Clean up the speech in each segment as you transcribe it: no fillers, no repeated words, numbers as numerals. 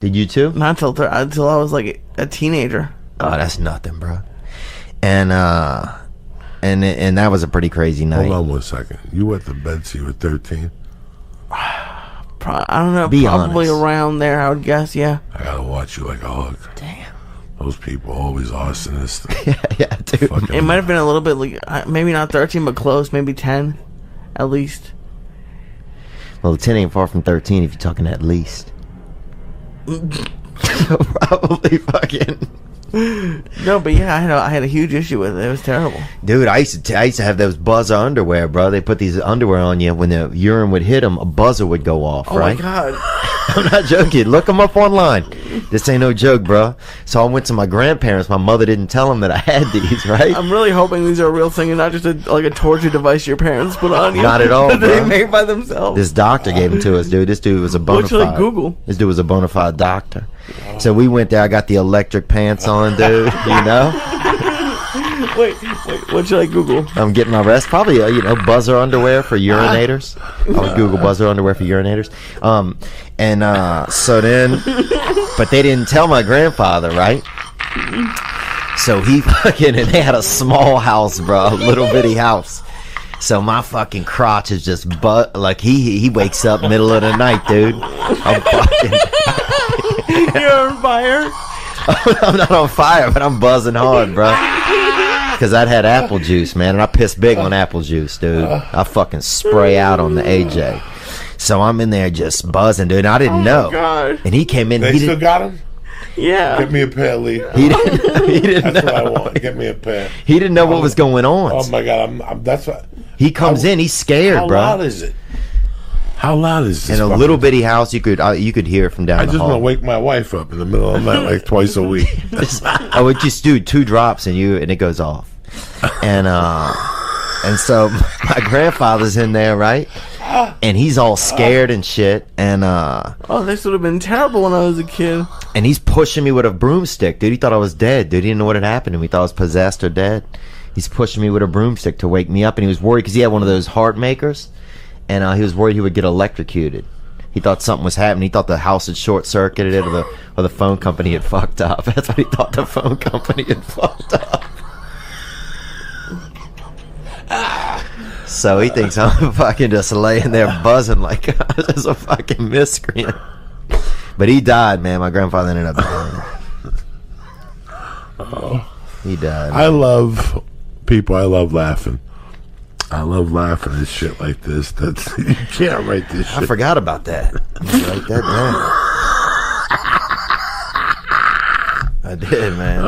Did you too? Not until I was like a teenager. Oh, that's nothing, bro. And that was a pretty crazy night. Hold on 1 second. You went to bed so you were 13? I don't know. Be probably honest. around there, I would guess. Yeah. I gotta watch you like a hog. Damn. Those people always arsonists. Yeah, dude. Fucking- It might have been a little bit like maybe not 13, but close. Maybe 10, at least. Well, 10 ain't far from 13 if you're talking at least. Probably fucking. No, but yeah, I had a huge issue with it. It was terrible. Dude, I used to have those buzzer underwear, bro. They put these underwear on you. When the urine would hit them, a buzzer would go off, Oh right? my god. I'm not joking. Look them up online. This ain't no joke, bro. So I went to my grandparents. My mother didn't tell them that I had these, right? I'm really hoping these are a real thing and not just a torture device your parents put on you. Not at all, that they bro. made by themselves. This doctor gave them to us, dude. This dude was a bona What should I fide. Google? This dude was a bona fide doctor. So we went there. I got the electric pants on, dude. You know, Wait, what should I Google? I'm getting my rest. Probably, buzzer underwear for urinators. I would Google buzzer underwear for urinators. So then, but they didn't tell my grandfather, right? So he fucking, and they had a small house, bro, a little bitty house. So my fucking crotch is just like he wakes up middle of the night, dude. I'm fucking. You're on fire? I'm not on fire, but I'm buzzing hard, bro. Because I'd had apple juice, man, and I piss big on apple juice, dude. I fucking spray out on the AJ. So I'm in there just buzzing, dude. And I didn't know. God. And he came in. They He still didn't. got him? Yeah. Get me a pair, Lee. He didn't That's what I know. want. Get me a pair. He didn't know what was going on. Oh my god, I'm that's what. He comes in. He's scared, How bro. loud is it? How loud is this? In a fucking- little bitty house, you could hear it from down I the just hall. want to wake my wife up in the middle of the night like twice a week. I would just do 2 drops and it goes off. And so my grandfather's in there, right? And he's all scared and shit. And Oh, this would have been terrible when I was a kid. and he's pushing me with a broomstick, dude. He thought I was dead, dude. He didn't know what had happened to me. He thought I was possessed or dead. He's pushing me with a broomstick to wake me up, and he was worried because he had one of those heart makers, and he was worried he would get electrocuted. He thought something was happening. He thought the house had short-circuited it, or the phone company had fucked up. That's what he thought. The phone company had fucked up. So he thinks I'm fucking just laying there buzzing like just a fucking miscreant. But he died, man. My grandfather ended up dying. He died. I love people. I love laughing. I love laughing at shit like this. That's you can't write this shit. I forgot about that. Write that down. I did, man.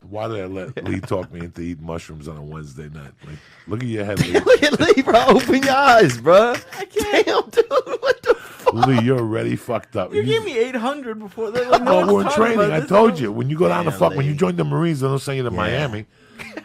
Why did I let Lee talk me into eating mushrooms on a Wednesday night? Like, look at your head, Lee. Look at Lee, bro. Open your eyes, bro. I can't. Damn, dude. What the fuck? Lee, you're already fucked up. You gave me 800 before that. Like, no Well, we're in one's talking training. about I this. told you. When you go down to Damn, when you Lee. join the Marines, they don't send you to Miami.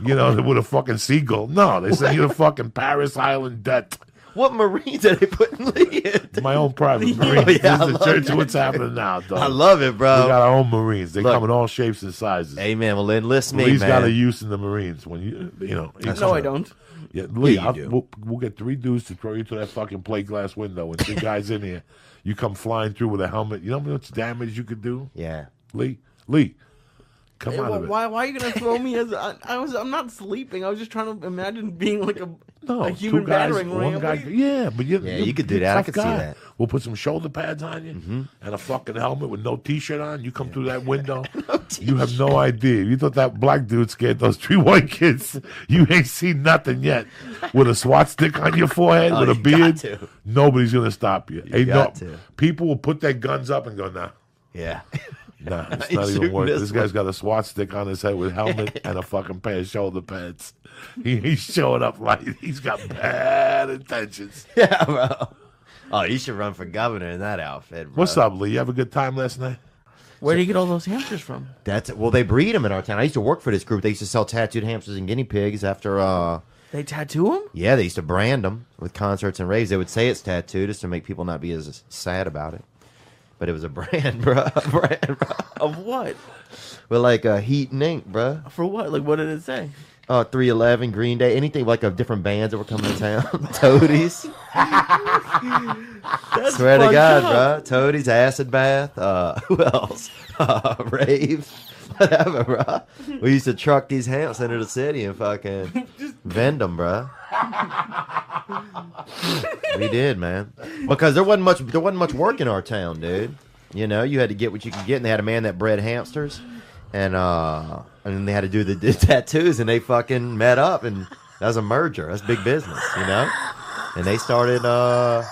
You know, with a fucking seagull. No, they send you to fucking Paris Island debt. What Marines are they putting Lee in? My own private Oh, Marines. yeah, I This is the love church that. of what's happening now, dog. I love it, We bro. got our own Marines. They Look. come in all shapes and sizes. Amen. Well, enlist me, Lee's got a man. use in the Marines. When you know. No, I don't. Yeah, Lee, Yeah, you do. we'll get 3 dudes to throw you through that fucking plate glass window, and 2 guys in here. You come flying through with a helmet. You know how much damage you could do, Yeah. Lee. Come Hey, out of it. why are you gonna throw me as I'm not sleeping. I was just trying to imagine being like a No, human 2 guys, battering ring. one guy. What do Yeah, but you could do you're a that. I tough could see guy. that. We'll put some shoulder pads on you and a fucking helmet with no t-shirt on. You come through that window. You have no idea. You thought that black dude scared those 3 white kids. You ain't seen nothing yet. With a SWAT stick on your forehead, with a you got beard, to. nobody's gonna stop you. Ain't got no, to. People will put their guns up and go, nah. Yeah. Nah, it's He's not even shooting worth it. this This guy's got a SWAT stick on his head with helmet and a fucking pair of shoulder pads. He's showing up like he's got bad intentions. Yeah, bro. Oh, you should run for governor in that outfit, bro. What's up, Lee? You have a good time last night? Where do you get all those hamsters from? Well, they breed them in our town. I used to work for this group. They used to sell tattooed hamsters and guinea pigs after, They tattoo them? yeah, they used to brand them with concerts and raves. They would say it's tattooed just to make people not be as sad about it. But it was a brand, bro. A brand, bro. Of what? With like heat and ink, bro. For what? Like, what did it say? 311, Green Day, anything like of different bands that were coming to town. Toadies. Swear to God, bro. Toadies, Acid Bath. Who else? Rave. Whatever, bro. We used to truck these hamps into the city and fucking vend them, bro. We did, man. Because there wasn't much work in our town, dude. You know, you had to get what you could get, and they had a man that bred hamsters, and they had to do the tattoos, and they fucking met up, and that was a merger. That's big business, you know. And they started a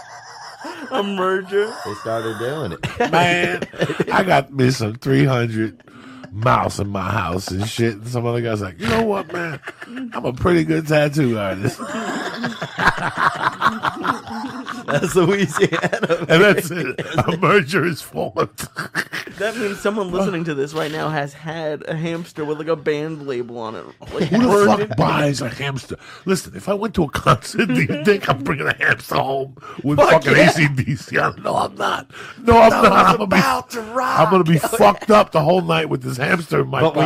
merger. They started doing it. Man, I got me some 300 mouse in my house and shit. And some other guy's like, you know what, man? I'm a pretty good tattoo artist. That's Louisiana. And that's it. A merger is formed. That means someone listening to this right now has had a hamster with like a band label on it. Like, who the fuck buys a hamster? Listen, if I went to a concert, do you think I'm bringing a hamster home with fucking AC/DC? No, I'm not. No, I'm not. I'm gonna be fucked up the whole night with this hamster in my pocket. But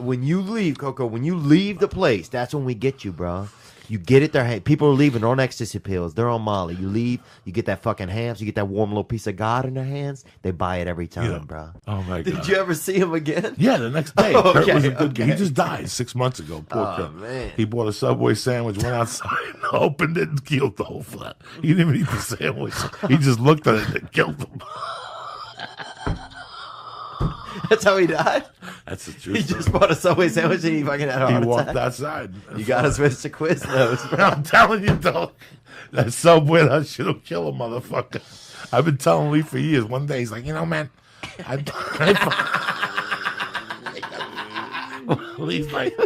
when you leave, Coco, when you leave the place, that's when we get you, bro. You get it there. People are leaving. They're on ecstasy pills. They're on Molly. You leave. You get that fucking hams. You get that warm little piece of God in their hands. They buy it every time, bro. Oh, my God. Did you ever see him again? Yeah, the next day. Kurt was a good guy. He just died 6 months ago. Poor Kurt. Man. He bought a Subway sandwich, went outside, opened it, and killed the whole flat. He didn't even eat the sandwich. He just looked at it and killed him. That's how he died? That's the truth. He just bought a Subway sandwich and he fucking had a heart attack. He walked outside. You got to switch to Quiznos, bro. I'm telling you, though, that Subway, that shit'll kill a motherfucker. I've been telling Lee for years. One day he's like, you know, man, Lee's like,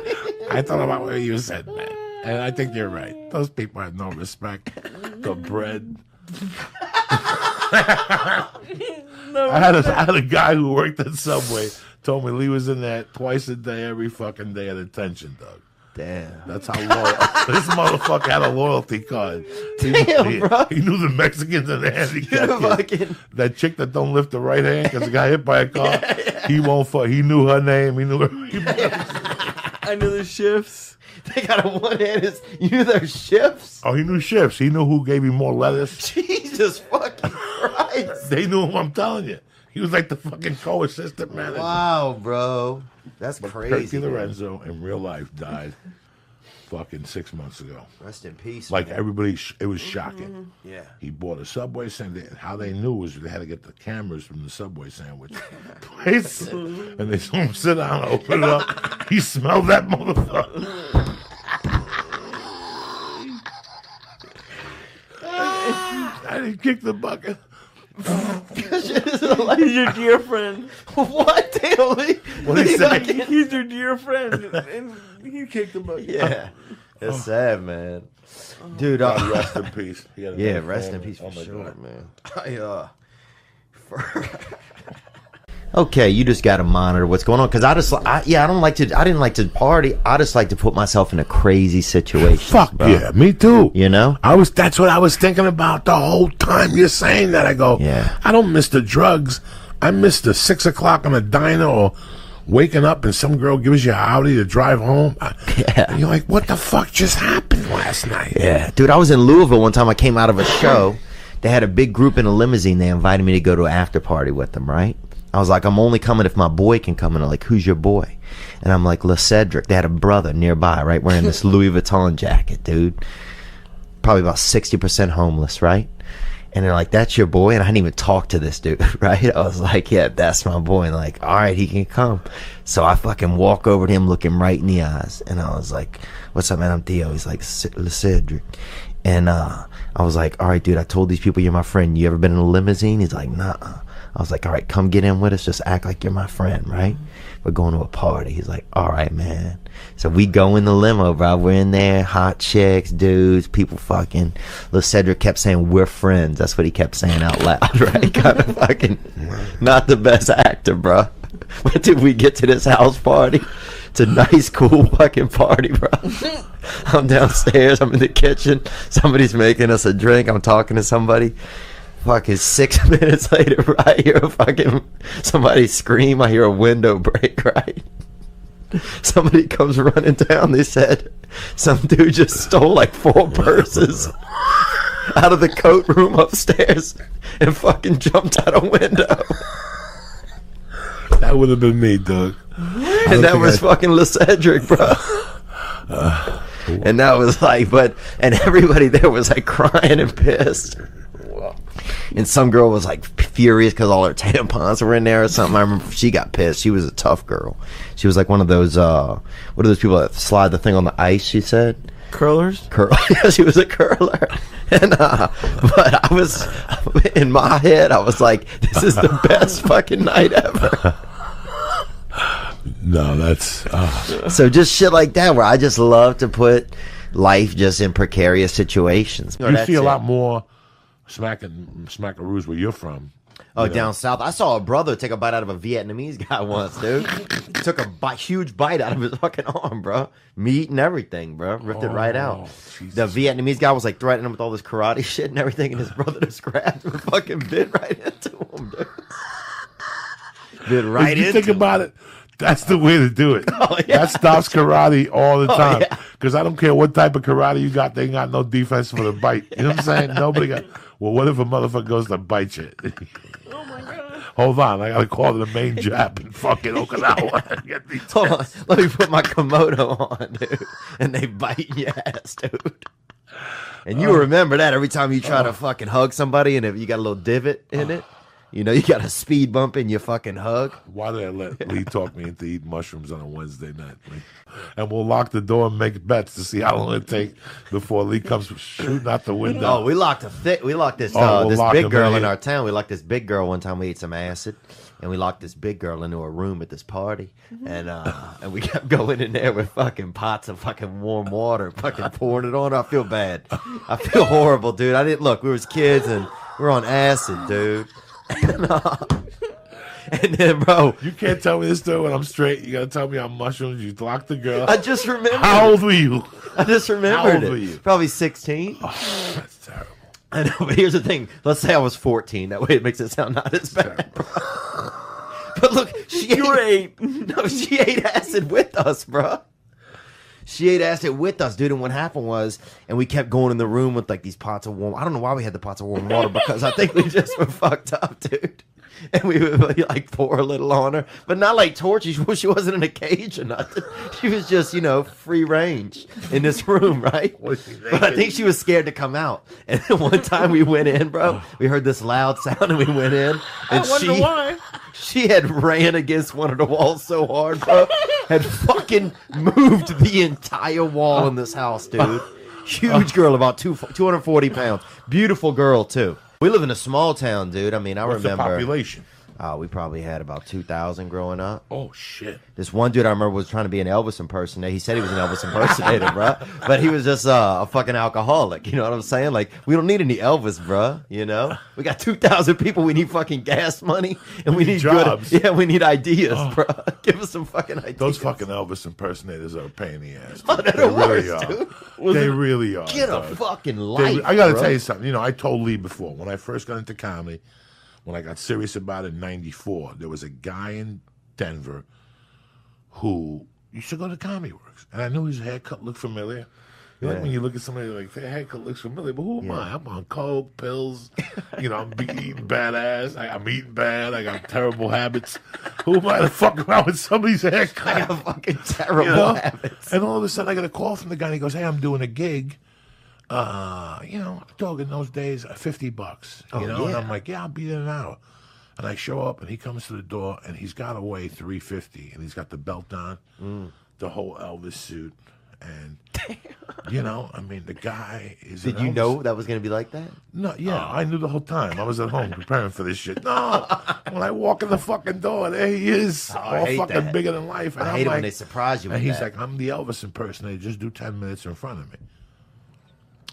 I thought about what you said, man. And I think you're right. Those people have no respect. The bread. I had a guy who worked at Subway told me Lee was in there twice a day, every fucking day at attention, Doug. Damn. That's how loyal. This motherfucker had a loyalty card. Damn, bro. He knew the Mexicans and the handicapped kids. That chick that don't lift the right hand because he got hit by a car. Yeah. He won't fuck. He knew her name. He knew her. I knew the shifts. They got a one-handed. You knew their shifts? Oh, he knew shifts. He knew who gave him more lettuce. Jesus fucking Christ. They knew him, I'm telling you. He was like the fucking co-assistant manager. Wow, bro. That's crazy. Kurt Lorenzo in real life died fucking 6 months ago. Rest in peace. Like man. Everybody, it was shocking. Yeah. He bought a Subway sandwich. How they knew was they had to get the cameras from the Subway sandwich place. And they saw him sit down, open it up. He smelled that motherfucker. And he kicked the bucket. He's your dear friend. What? What did he say? He's your dear friend. And he kicked the bucket. Yeah. It's sad, man. Dude, God rest in peace. Yeah, rest in peace for sure, God. man. Okay, you just got to monitor what's going on because I didn't like to party. I just like to put myself in a crazy situation. Fuck bro. Yeah, me too. You know, that's what I was thinking about the whole time you're saying that. I go, yeah. I don't miss the drugs. I miss the 6 o'clock on a diner or waking up and some girl gives you a Audi to drive home. Yeah, and you're like, what the fuck just happened last night? Yeah, dude, I was in Louisville one time. I came out of a show. They had a big group in a limousine. They invited me to go to an after party with them, right? I was like, I'm only coming if my boy can come. And they're like, who's your boy? And I'm like, LeCedric. They had a brother nearby, right, wearing this Louis Vuitton jacket, dude. Probably about 60% homeless, right? And they're like, that's your boy? And I didn't even talk to this dude, right? I was like, yeah, that's my boy. And like, all right, he can come. So I fucking walk over to him, look him right in the eyes. And I was like, what's up, man? I'm Theo. He's like, LeCedric. And I was like, all right, dude, I told these people you're my friend. You ever been in a limousine? He's like, nah. I was like, all right, come get in with us. Just act like you're my friend, right? We're going to a party. He's like, all right, man. So we go in the limo, bro. We're in there, hot chicks, dudes, people fucking. Lil Cedric kept saying, we're friends. That's what he kept saying out loud, right? Kind of fucking not the best actor, bro. But did we get to this house party? It's a nice, cool fucking party, bro. I'm downstairs. I'm in the kitchen. Somebody's making us a drink. I'm talking to somebody. Fucking 6 minutes later, I hear a fucking somebody scream. I hear a window break, right? somebody comes running down. They said some dude just stole like 4 purses out of the coat room upstairs and fucking jumped out a window. That would have been me, Doug. And that was fucking LeCedric, bro. And that was like, and everybody there was like crying and pissed. And some girl was like furious because all her tampons were in there or something. I remember she got pissed. She was a tough girl. She was like one of those, what are those people that slide the thing on the ice, she said? Curlers? Yeah, she was a curler. And, but I was, in my head, I was like, this is the best fucking night ever. No, that's... So just shit like that where I just love to put life just in precarious situations. You see a lot more smackaroos where you're from. Oh, down south. I saw a brother take a bite out of a Vietnamese guy once, dude. Took a huge bite out of his fucking arm, bro. Meat and everything, bro. Ripped it right out. Jesus. The Vietnamese guy was like threatening him with all this karate shit and everything, and his brother just grabbed him and fucking bit right into him, dude. Bit right into him. If you think about it, that's the way to do it. Oh, yeah. That stops karate all the time. Yeah. Because I don't care what type of karate you got, they ain't got no defense for the bite. You know what I'm saying? Nobody got... Well, what if a motherfucker goes to bite you? Oh my god. Hold on, I gotta call the main Jap in fucking Okinawa. Get these Hold on. Let me put my Komodo on, dude. And they bite your ass, dude. And you remember that every time you try to fucking hug somebody and if you got a little divot in it. You know, you got a speed bump in your fucking hug. Why did I let Lee talk me into eating mushrooms on a Wednesday night, Lee? And we'll lock the door and make bets to see how long it takes before Lee comes shooting out the window. Oh, we locked this this lock big him girl in. in our town. We locked this big girl one time. We ate some acid, and we locked this big girl into a room at this party, and we kept going in there with fucking pots of fucking warm water, fucking pouring it on her. I feel bad. I feel horrible, dude. I didn't look. We was kids and we were on acid, dude. And then, bro, You can't tell me this story when I'm straight. You gotta tell me on mushrooms. You locked the girl. I just remembered. How old were you? I just remembered How old it. were you? Probably 16. Oh, that's terrible. I know, but here's the thing. Let's say I was 14. That way it makes it sound not as bad, bro. But look, You were 8. No, she ate acid with us, bro. She ate acid with us, dude. And what happened was, and we kept going in the room with like these pots of warm. I don't know why we had the pots of warm water because I think we just were fucked up, dude. And we would like pour a little on her, but not like torture. She wasn't in a cage or nothing. She was just, free range in this room, right? Was she But I think she was scared to come out. And then one time we went in, bro. We heard this loud sound, and we went in. And I wonder why. She had ran against one of the walls so hard, bro. Had fucking moved the entire wall in this house, dude. Huge girl, about 240 pounds. Beautiful girl, too. We live in a small town, dude. I mean, I What's the remember. population? We probably had about 2,000 growing up. Oh, shit. This one dude I remember was trying to be an Elvis impersonator. He said he was an Elvis impersonator, bro. But he was just a fucking alcoholic. You know what I'm saying? Like, we don't need any Elvis, bro. We got 2,000 people. We need fucking gas money. And we need jobs. Yeah, we need ideas, bro. Give us some fucking ideas. Those fucking Elvis impersonators are a pain in the ass. Oh, they're They the really worst, are. dude. They really are. Get a dog. fucking life, I got to bro. tell you something. I told Lee before, when I first got into comedy, when I got serious about it in 94, there was a guy in Denver who used to go to Comedy Works. And I knew his haircut looked familiar. Like when you look at somebody like, their haircut looks familiar, but who am I? I'm on coke, pills, I'm eating badass. I'm eating bad. I got terrible habits. Who am I to fuck around with somebody's haircut? I got fucking terrible habits. And all of a sudden I get a call from the guy and he goes, hey, I'm doing a gig. Dog, in those days, $50. And I'm like, yeah, I'll be there in an hour. And I show up, and he comes to the door, and he's got to weigh $350, and he's got the belt on, the whole Elvis suit, and the guy is. Did you know that was going to be like that? No, yeah, I knew the whole time. I was at home preparing for this shit. No, when I walk in the fucking door, there he is, all fucking bigger than life. And I hate it when they surprise you with and he's that. like, I'm the Elvis impersonator. Just do 10 minutes in front of me.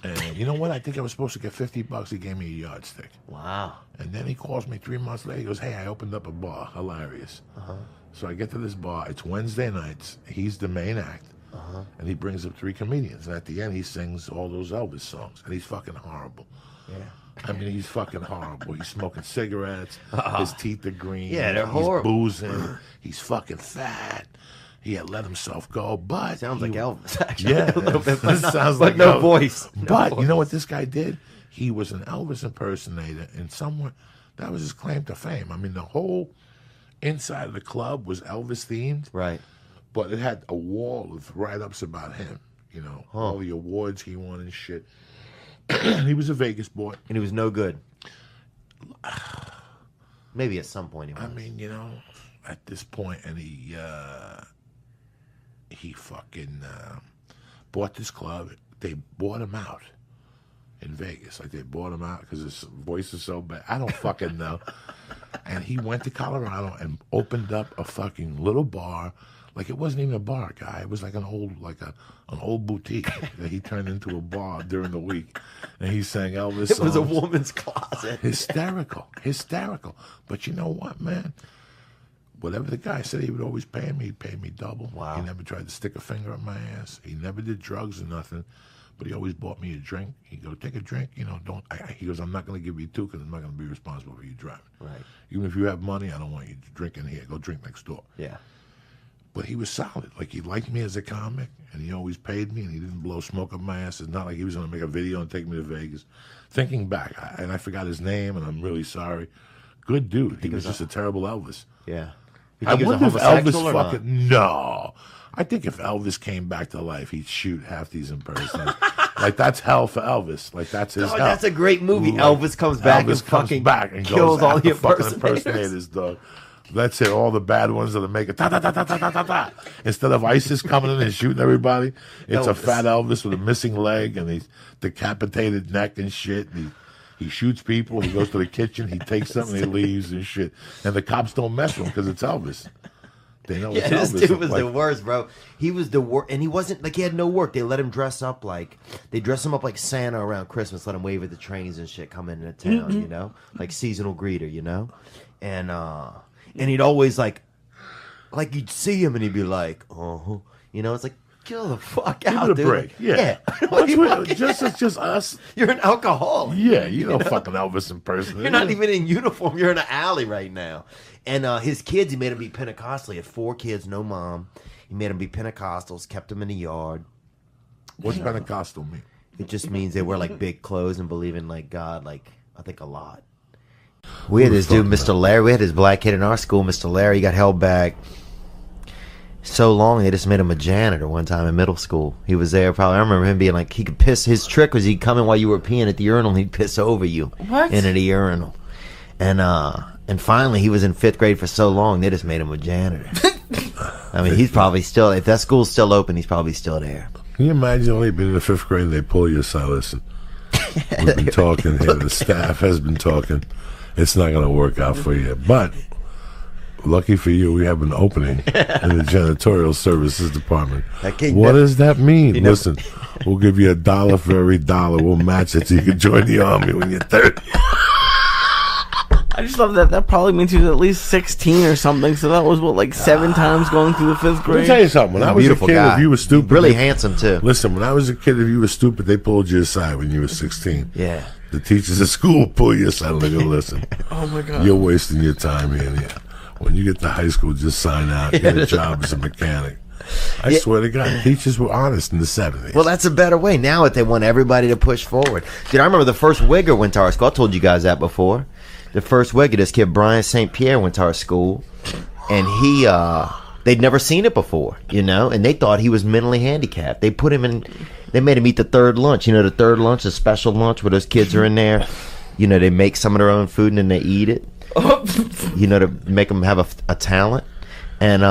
And you know what? I think I was supposed to get $50. He gave me a yardstick. Wow. And then he calls me 3 months later. He goes, hey, I opened up a bar. Hilarious. So I get to this bar. It's Wednesday nights. He's the main act. And he brings up 3 comedians. And at the end, he sings all those Elvis songs. And he's fucking horrible. Yeah. I mean, he's fucking horrible. He's smoking cigarettes. His teeth are green. Yeah, they're he's horrible. Boozing. He's fucking fat. he had let himself go, but Sounds like Elvis, actually. Yeah, A little bit, but sounds but like no Elvis. voice. No But voice. you know what this guy did? He was an Elvis impersonator, and somewhere that was his claim to fame. I mean, the whole inside of the club was Elvis themed, Right. but it had a wall of write-ups about him. You know, all the awards he won and shit. He was a Vegas boy. And he was no good. Maybe at some point he was. I mean, you know, at this point, and he fucking bought this club. They bought him out in Vegas. Like, they bought him out because his voice is so bad. I don't fucking know. And he went to Colorado and opened up a fucking little bar. Like, it wasn't even a bar, guy. It was like an old boutique that he turned into a bar during the week. And he sang Elvis songs. It was a woman's closet. Hysterical. But you know what, man? Whatever the guy said he would always pay me, he'd pay me double. Wow. He never tried to stick a finger up my ass. He never did drugs or nothing. But he always bought me a drink. He'd go, take a drink. You know, he goes, I'm not going to give you two because I'm not going to be responsible for you driving. Right. Even if you have money, I don't want you to drink in here. Go drink next door. Yeah. But he was solid. Like, he liked me as a comic, and he always paid me, and he didn't blow smoke up my ass. It's not like he was going to make a video and take me to Vegas. Thinking back, and I forgot his name, and I'm really sorry. Good dude. He was just a terrible Elvis. Yeah. I wonder if Elvis fucking... No. I think if Elvis came back to life, he'd shoot half these impersonators. Like, that's hell for Elvis. Like, that's his hell. That's a great movie. Like, Elvis comes back Elvis and fucking goes kills all the fucking impersonators, dog. That's it. All the bad ones that are making ta ta ta ta ta ta ta ta. Instead of ISIS coming in and shooting everybody, it's a fat Elvis with a missing leg and his decapitated neck and shit. And he shoots people. He goes to the kitchen. He takes something. He leaves and shit. And the cops don't mess with him because it's Elvis. They know it's this Elvis. dude was the worst, bro. He was the worst, and he wasn't like he had no work. They let him dress up like like Santa around Christmas. Let him wave at the trains and shit. Come into town, you know, like seasonal greeter, you know, and he'd always like you'd see him and he'd be like, oh, you know, it's like, chill the fuck out, Give it a dude. break. Yeah. It's just us. You're an alcoholic. Yeah, you know, fucking Elvis impersonator. You're not even in uniform. You're in an alley right now. And his kids, he made them be Pentecostal. He had 4 kids, no mom. He made them be Pentecostals, kept them in the yard. What's Pentecostal mean? It just means they wear like big clothes and believe in like God, like I think a lot. We had this dude, Mr. Larry. We had this black kid in our school, Mr. Larry. He got held back so long they just made him a janitor one time in middle school. He was there probably. I remember him being like, he could piss. His trick was he'd come in while you were peeing at the urinal and he'd piss over you into the urinal. And finally he was in 5th grade for so long they just made him a janitor. I mean, he's probably still, if that school's still open, he's probably still there. Can you imagine only being in the 5th grade and they pull you aside? Listen, we've been talking here. The staff has been talking. It's not going to work out for you. But lucky for you, we have an opening in the janitorial services department. What does that mean? Listen, we'll give you $1 for every $1. We'll match it so you can join the army when you're 30. I just love that. That probably means he was at least 16 or something. So that was, what, like 7 times going through the 5th grade? Let me tell you something. When I was a kid, if you were stupid... Really handsome, too. Listen, when I was a kid, if you were stupid, they pulled you aside when you were 16. Yeah. The teachers at school will pull you aside and they go, listen. Oh, my God. You're wasting your time here. When you get to high school, just sign out. Get a job as a mechanic. I swear to God, teachers were honest in the 70s. Well, that's a better way. Now they want everybody to push forward. Dude, I remember the first Wigger went to our school. I told you guys that before. The first Wigger, this kid, Brian St. Pierre, went to our school. And they'd never seen it before, you know, and they thought he was mentally handicapped. They put him in, they made him eat the third lunch. You know, the third lunch, a special lunch where those kids are in there. You know, they make some of their own food and then they eat it. You know, to make them have a talent. And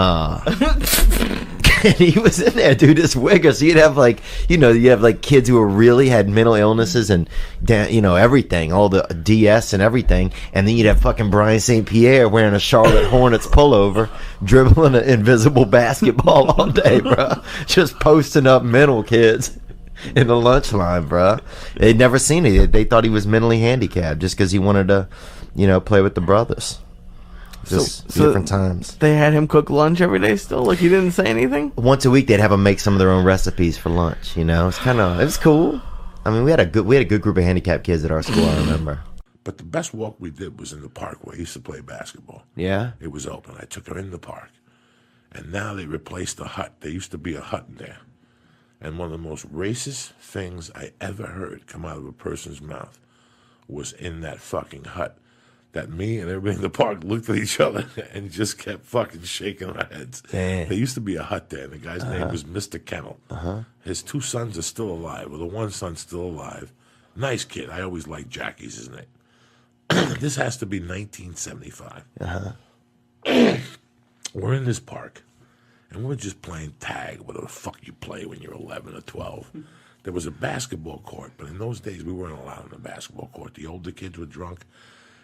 and he was in there, dude, this Wigger. So you'd have like, you know, you have like kids who really had mental illnesses and, you know, everything, all the DS and everything. And then you'd have fucking Brian St. Pierre wearing a Charlotte Hornets pullover, dribbling an invisible basketball all day, bro. Just posting up mental kids in the lunch line, bro. They'd never seen it. They thought he was mentally handicapped just because he wanted to, you know, play with the brothers. Just different times. They had him cook lunch every day still? Like, he didn't say anything? Once a week, they'd have them make some of their own recipes for lunch, you know? It was cool. I mean, we had a good group of handicapped kids at our school, I remember. But the best walk we did was in the park where I used to play basketball. Yeah? It was open. I took her in the park. And now they replaced the hut. There used to be a hut in there. And one of the most racist things I ever heard come out of a person's mouth was in that fucking hut. That me and everybody in the park looked at each other and just kept fucking shaking our heads. Damn. There used to be a hut there. And the guy's name was Mr. Kennel. His 2 sons are still alive. Well, the one son's still alive. Nice kid. I always liked Jackie's his name. This has to be 1975. We're in this park, and we're just playing tag, whatever the fuck you play when you're 11 or 12. There was a basketball court, but in those days, we weren't allowed on the basketball court. The older kids were drunk.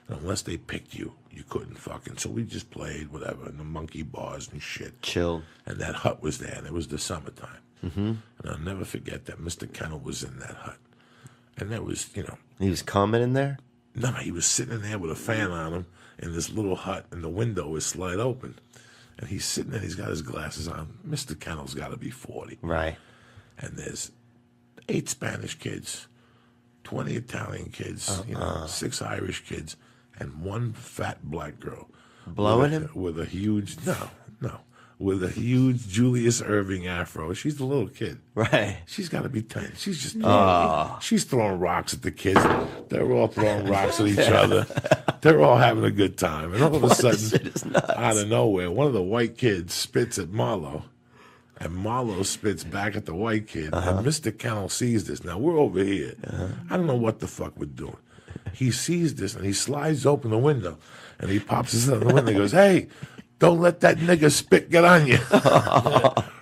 And unless they picked you, you couldn't fucking. So we just played, whatever, in the monkey bars and shit. Chill. And that hut was there, and it was the summertime. And I'll never forget that Mr. Kennel was in that hut. And that was, you know. He was coming in there? No, he was sitting in there with a fan on him in this little hut, and the window was slide open. And he's sitting there, he's got his glasses on. Mr. Kennel's got to be 40. Right. And there's 8 Spanish kids, 20 Italian kids, 6 Irish kids, and 1 fat black girl. Blowing him? With a huge, with a huge Julius Irving afro. She's the little kid. Right. She's got to be 10. She's just, she's throwing rocks at the kids. They're all throwing rocks at each other. They're all having a good time. And all of a sudden, out of nowhere, one of the white kids spits at Marlo. And Marlo spits back at the white kid. And Mr. Kennel sees this. Now, we're over here. I don't know what the fuck we're doing. He sees this, and he slides open the window. And he pops his head on the window and goes, hey, don't let that nigga spit get on you.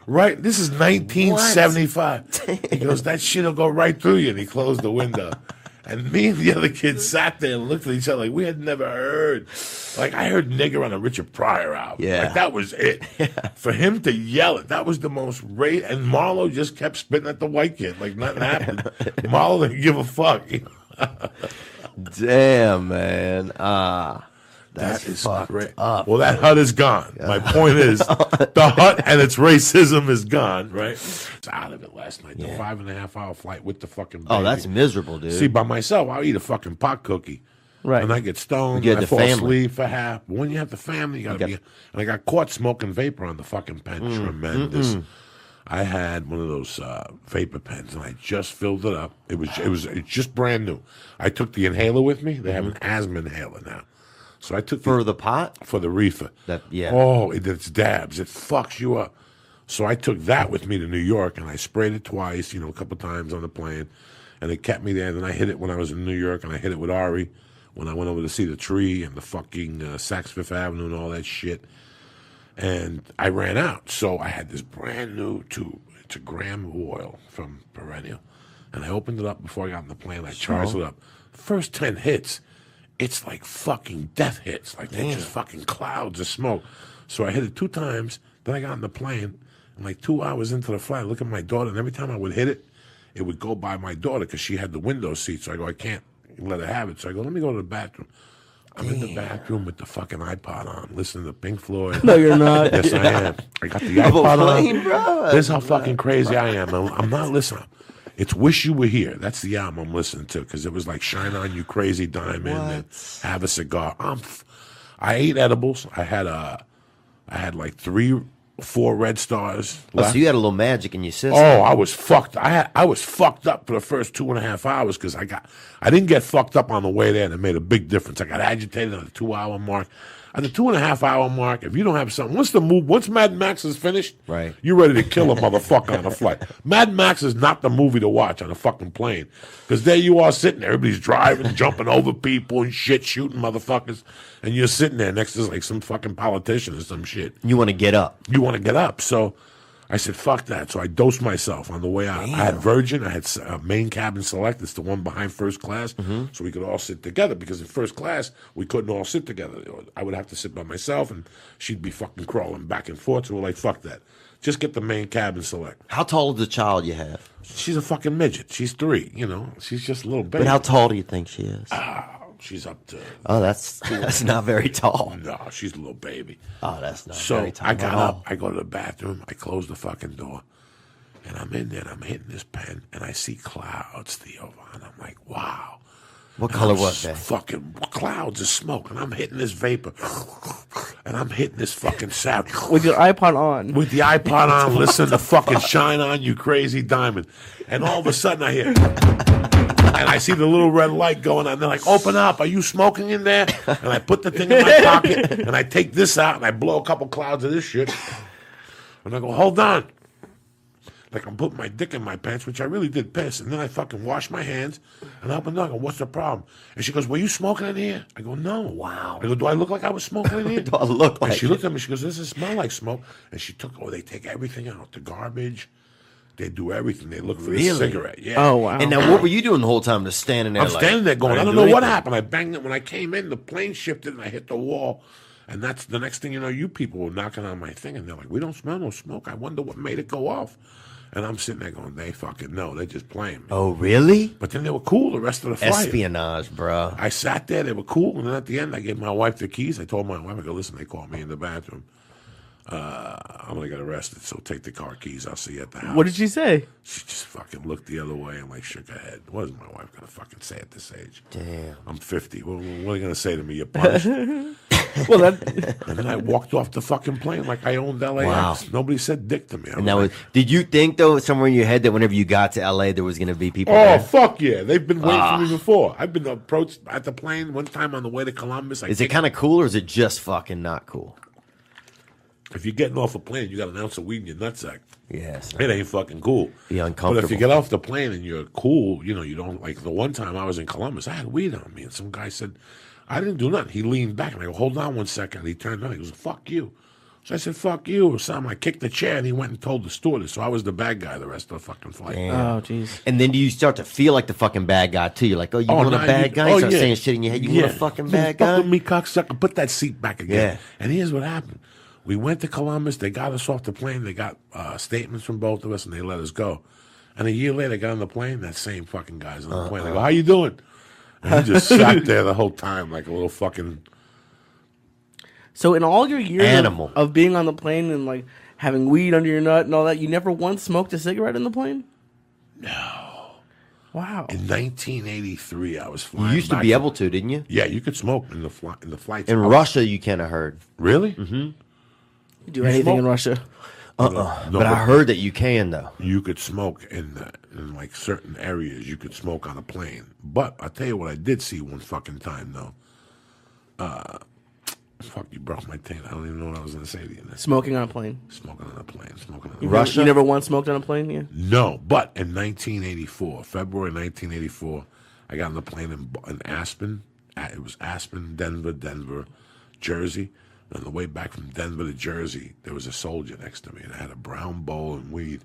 Right? This is 1975. He goes, that shit'll go right through you. And he closed the window. And me and the other kids sat there and looked at each other like we had never heard. Like, I heard nigger on a Richard Pryor album. Yeah. Like, that was it. For him to yell it, that was the most and Marlo just kept spitting at the white kid like nothing happened. Marlo didn't give a fuck. Damn, man. That is fucked great. up. Well, that hut is gone. My point is, the hut and its racism is gone, right? It's out of it last night. The 5.5-hour flight with the fucking baby. Oh, that's miserable, dude. See, by myself, I'll eat a fucking pot cookie. Right. And I get stoned. You had I the fall family. asleep for half. But when you have the family, you gotta be. And I got caught smoking vapor on the fucking pen. Tremendous. I had one of those vapor pens, and I just filled it up. It's just brand new. I took the inhaler with me. They have an asthma inhaler now. So I took For the pot? for the reefer. Yeah. Oh, it's dabs. It fucks you up. So I took that with me to New York, and I sprayed it twice, a couple times on the plane, and it kept me there. And then I hit it when I was in New York, and I hit it with Ari when I went over to see the tree and the fucking Saks Fifth Avenue and all that shit. And I ran out. So I had this brand new tube. It's a gram of oil from Perennial. And I opened it up before I got on the plane. I charged it up. First 10 hits, it's like fucking death hits. Like they're just fucking clouds of smoke. So I hit it 2 times. Then I got on the plane. And like 2 hours into the flight, I look at my daughter. And every time I would hit it, it would go by my daughter because she had the window seat. So I go, I can't let her have it. So I go, let me go to the bathroom. I'm in the bathroom with the fucking iPod on, listening to Pink Floyd. No, you're not. Yes, I am. I got the iPod on. Bro. This is how fucking crazy I am. I'm not listening. It's Wish You Were Here. That's the album I'm listening to because it was like Shine On You Crazy Diamond and Have a Cigar. I ate edibles. I had like 3 4 red stars Oh, left. so you had a little magic in your system. Oh, I was fucked. I was fucked up for the first 2.5 hours because I didn't get fucked up on the way there, and it made a big difference. I got agitated on the 2-hour mark. At the 2.5-hour mark, if you don't have something, once Mad Max is finished, Right. you're ready to kill a motherfucker on a flight. Mad Max is not the movie to watch on a fucking plane. Because there you are sitting there, everybody's driving, jumping over people and shit, shooting motherfuckers, and you're sitting there next to like some fucking politician or some shit. You want to get up. You want to get up. So I said, fuck that. So I dosed myself on the way out. I had Virgin. I had main cabin select. It's the one behind first class. So we could all sit together because in first class, we couldn't all sit together. I would have to sit by myself and she'd be fucking crawling back and forth. So we're like, fuck that. Just get the main cabin select. How tall is the child you have? She's a fucking midget. She's 3, She's just a little baby. But how tall do you think she is? She's up to... Oh, that's not very tall. No, she's a little baby. Oh, that's not So very tall. I got at all. up, I go to the bathroom, I close the fucking door, and I'm in there and I'm hitting this pen, and I see clouds, Theo, and I'm like, wow. What And color I'm was that? Fucking clouds of smoke, and I'm hitting this vapor. and I'm hitting this fucking sound With your iPod on. with the iPod on, listening to fucking Shine On You Crazy Diamond. And all of a sudden I hear, and I see the little red light going on. They're like, open up. Are you smoking in there? And I put the thing in my pocket, and I take this out, and I blow a couple clouds of this shit. And I go, hold on. Like I'm putting my dick in my pants, which I really did piss. And then I fucking wash my hands, and I open the door. I go, what's the problem? And she goes, were you smoking in here? I go, no. Wow. I go, do I look like I was smoking in here? Do I look like And she it? looked at me. She goes, does it smell like smoke? And she took, they take everything out. The garbage. They do everything. They look for the cigarette. Yeah. Oh, wow. And now, what were you doing the whole time? Just standing there? I'm standing there going, I don't didn't know do what anything. happened. I banged it. When I came in, the plane shifted, and I hit the wall. And that's the next thing you know, you people were knocking on my thing, and they're like, we don't smell no smoke. I wonder what made it go off. And I'm sitting there going, they fucking know. They're just playing me. Oh, really? But then they were cool the rest of the flight. Espionage, bro. I sat there. They were cool. And then at the end, I gave my wife the keys. I told my wife, I go, listen, they called me in the bathroom. I'm going to get arrested, so take the car keys. I'll see you at the house. What did she say? She just fucking looked the other way and like shook her head. Wasn't my wife going to fucking say at this age? Damn. I'm 50. What are you going to say to me? You're punished? Well, that And then I walked off the fucking plane like I owned LAX. Wow. Nobody said dick to me. And that was. Did you think though, somewhere in your head, that whenever you got to LA, there was going to be people Oh, there? fuck yeah. They've been waiting for me before. I've been approached at the plane one time on the way to Columbus. Is it kind of cool, or is it just fucking not cool? If you're getting off a plane, you got an ounce of weed in your nutsack. Yes. It ain't fucking cool. Be But uncomfortable. if you get off the plane and you're cool, you know, you don't, like the one time I was in Columbus, I had weed on me, and some guy said, I didn't do nothing. He leaned back, and I go, hold on one second. And he turned around, he goes, fuck you. So I said, fuck you, or something. I kicked the chair, and he went and told the stewardess. So I was the bad guy the rest of the fucking flight. oh, jeez. And then do you start to feel like the fucking bad guy too? You're like, oh, you want a nah, bad guy? You start yeah. saying shit in your head. You want a fucking bad Fuck guy? with me, cocksucker. Put that seat back again. Yeah. And here's what happened. We went to Columbus. They got us off the plane. They got statements from both of us, and they let us go. And a year later, I got on the plane. That same fucking guy's on the plane. I go, how you doing? And he just sat there the whole time like a little fucking... So in all your years Animal. of being on the plane and like having weed under your nut and all that, you never once smoked a cigarette in the plane? No. Wow. In 1983, I was flying You used to back be able to, didn't you? Yeah, you could smoke in the flights. In Russia, you can't have heard. Really? You do anything in smoke? Russia. No, But I heard that you can, though. you could smoke in like certain areas. You could smoke on a plane. But I'll tell you what I did see one fucking time, though. Fuck, you broke my taint. I don't even know what I was going to say to you. Smoking on a plane. Smoking on a plane. Smoking on a You plane. Russia? You never once smoked on a plane? Yeah. No, but in 1984, February 1984, I got on the plane in Aspen. It was Aspen, Denver, Jersey. And on the way back from Denver to Jersey, there was a soldier next to me, and I had a brown bowl and weed.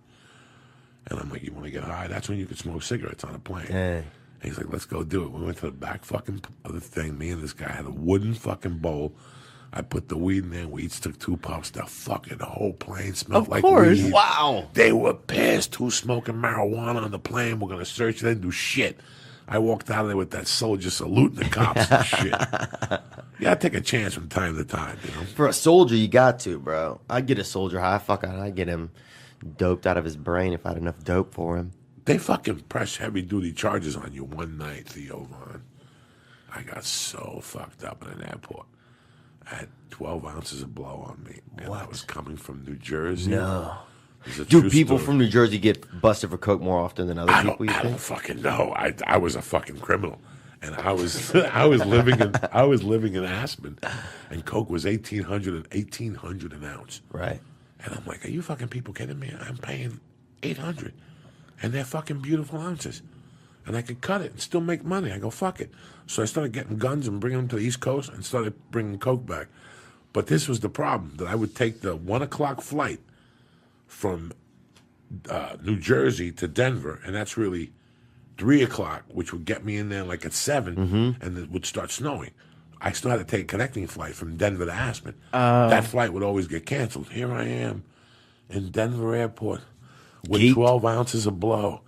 And I'm like, you want to get high? That's when you could smoke cigarettes on a plane. Dang. And he's like, let's go do it. We went to the back fucking of the thing. Me and this guy had a wooden fucking bowl. I put the weed in there. We each took 2 puffs. The whole plane smelled Of like course. weed. Wow. They were pissed. Who's smoking marijuana on the plane? We're going to search. They didn't do shit. I walked out of there with that soldier saluting the cops and shit. You got to take a chance from time to time, you know? For a soldier, you got to, bro. I'd get a soldier high. I'd get him doped out of his brain if I had enough dope for him. They fucking press heavy-duty charges on you one night, Theo Von. I got so fucked up in an airport. I had 12 ounces of blow on me. And I was coming from New Jersey. No. It's a Do true people story. from New Jersey get busted for coke more often than other I people, you don't think? fucking know. I was a fucking criminal, and I was living in Aspen, and coke was 1800 an ounce. Right. And I'm like, are you fucking people kidding me? I'm paying 800, and they're fucking beautiful ounces, and I could cut it and still make money. I go, fuck it. So I started getting guns and bringing them to the East Coast and started bringing coke back. But this was the problem, that I would take the 1 o'clock flight from New Jersey to Denver, and that's really 3 o'clock, which would get me in there like at 7, and it would start snowing. I still had to take a connecting flight from Denver to Aspen. That flight would always get canceled. Here I am in Denver Airport with Geeked. 12 ounces of blow,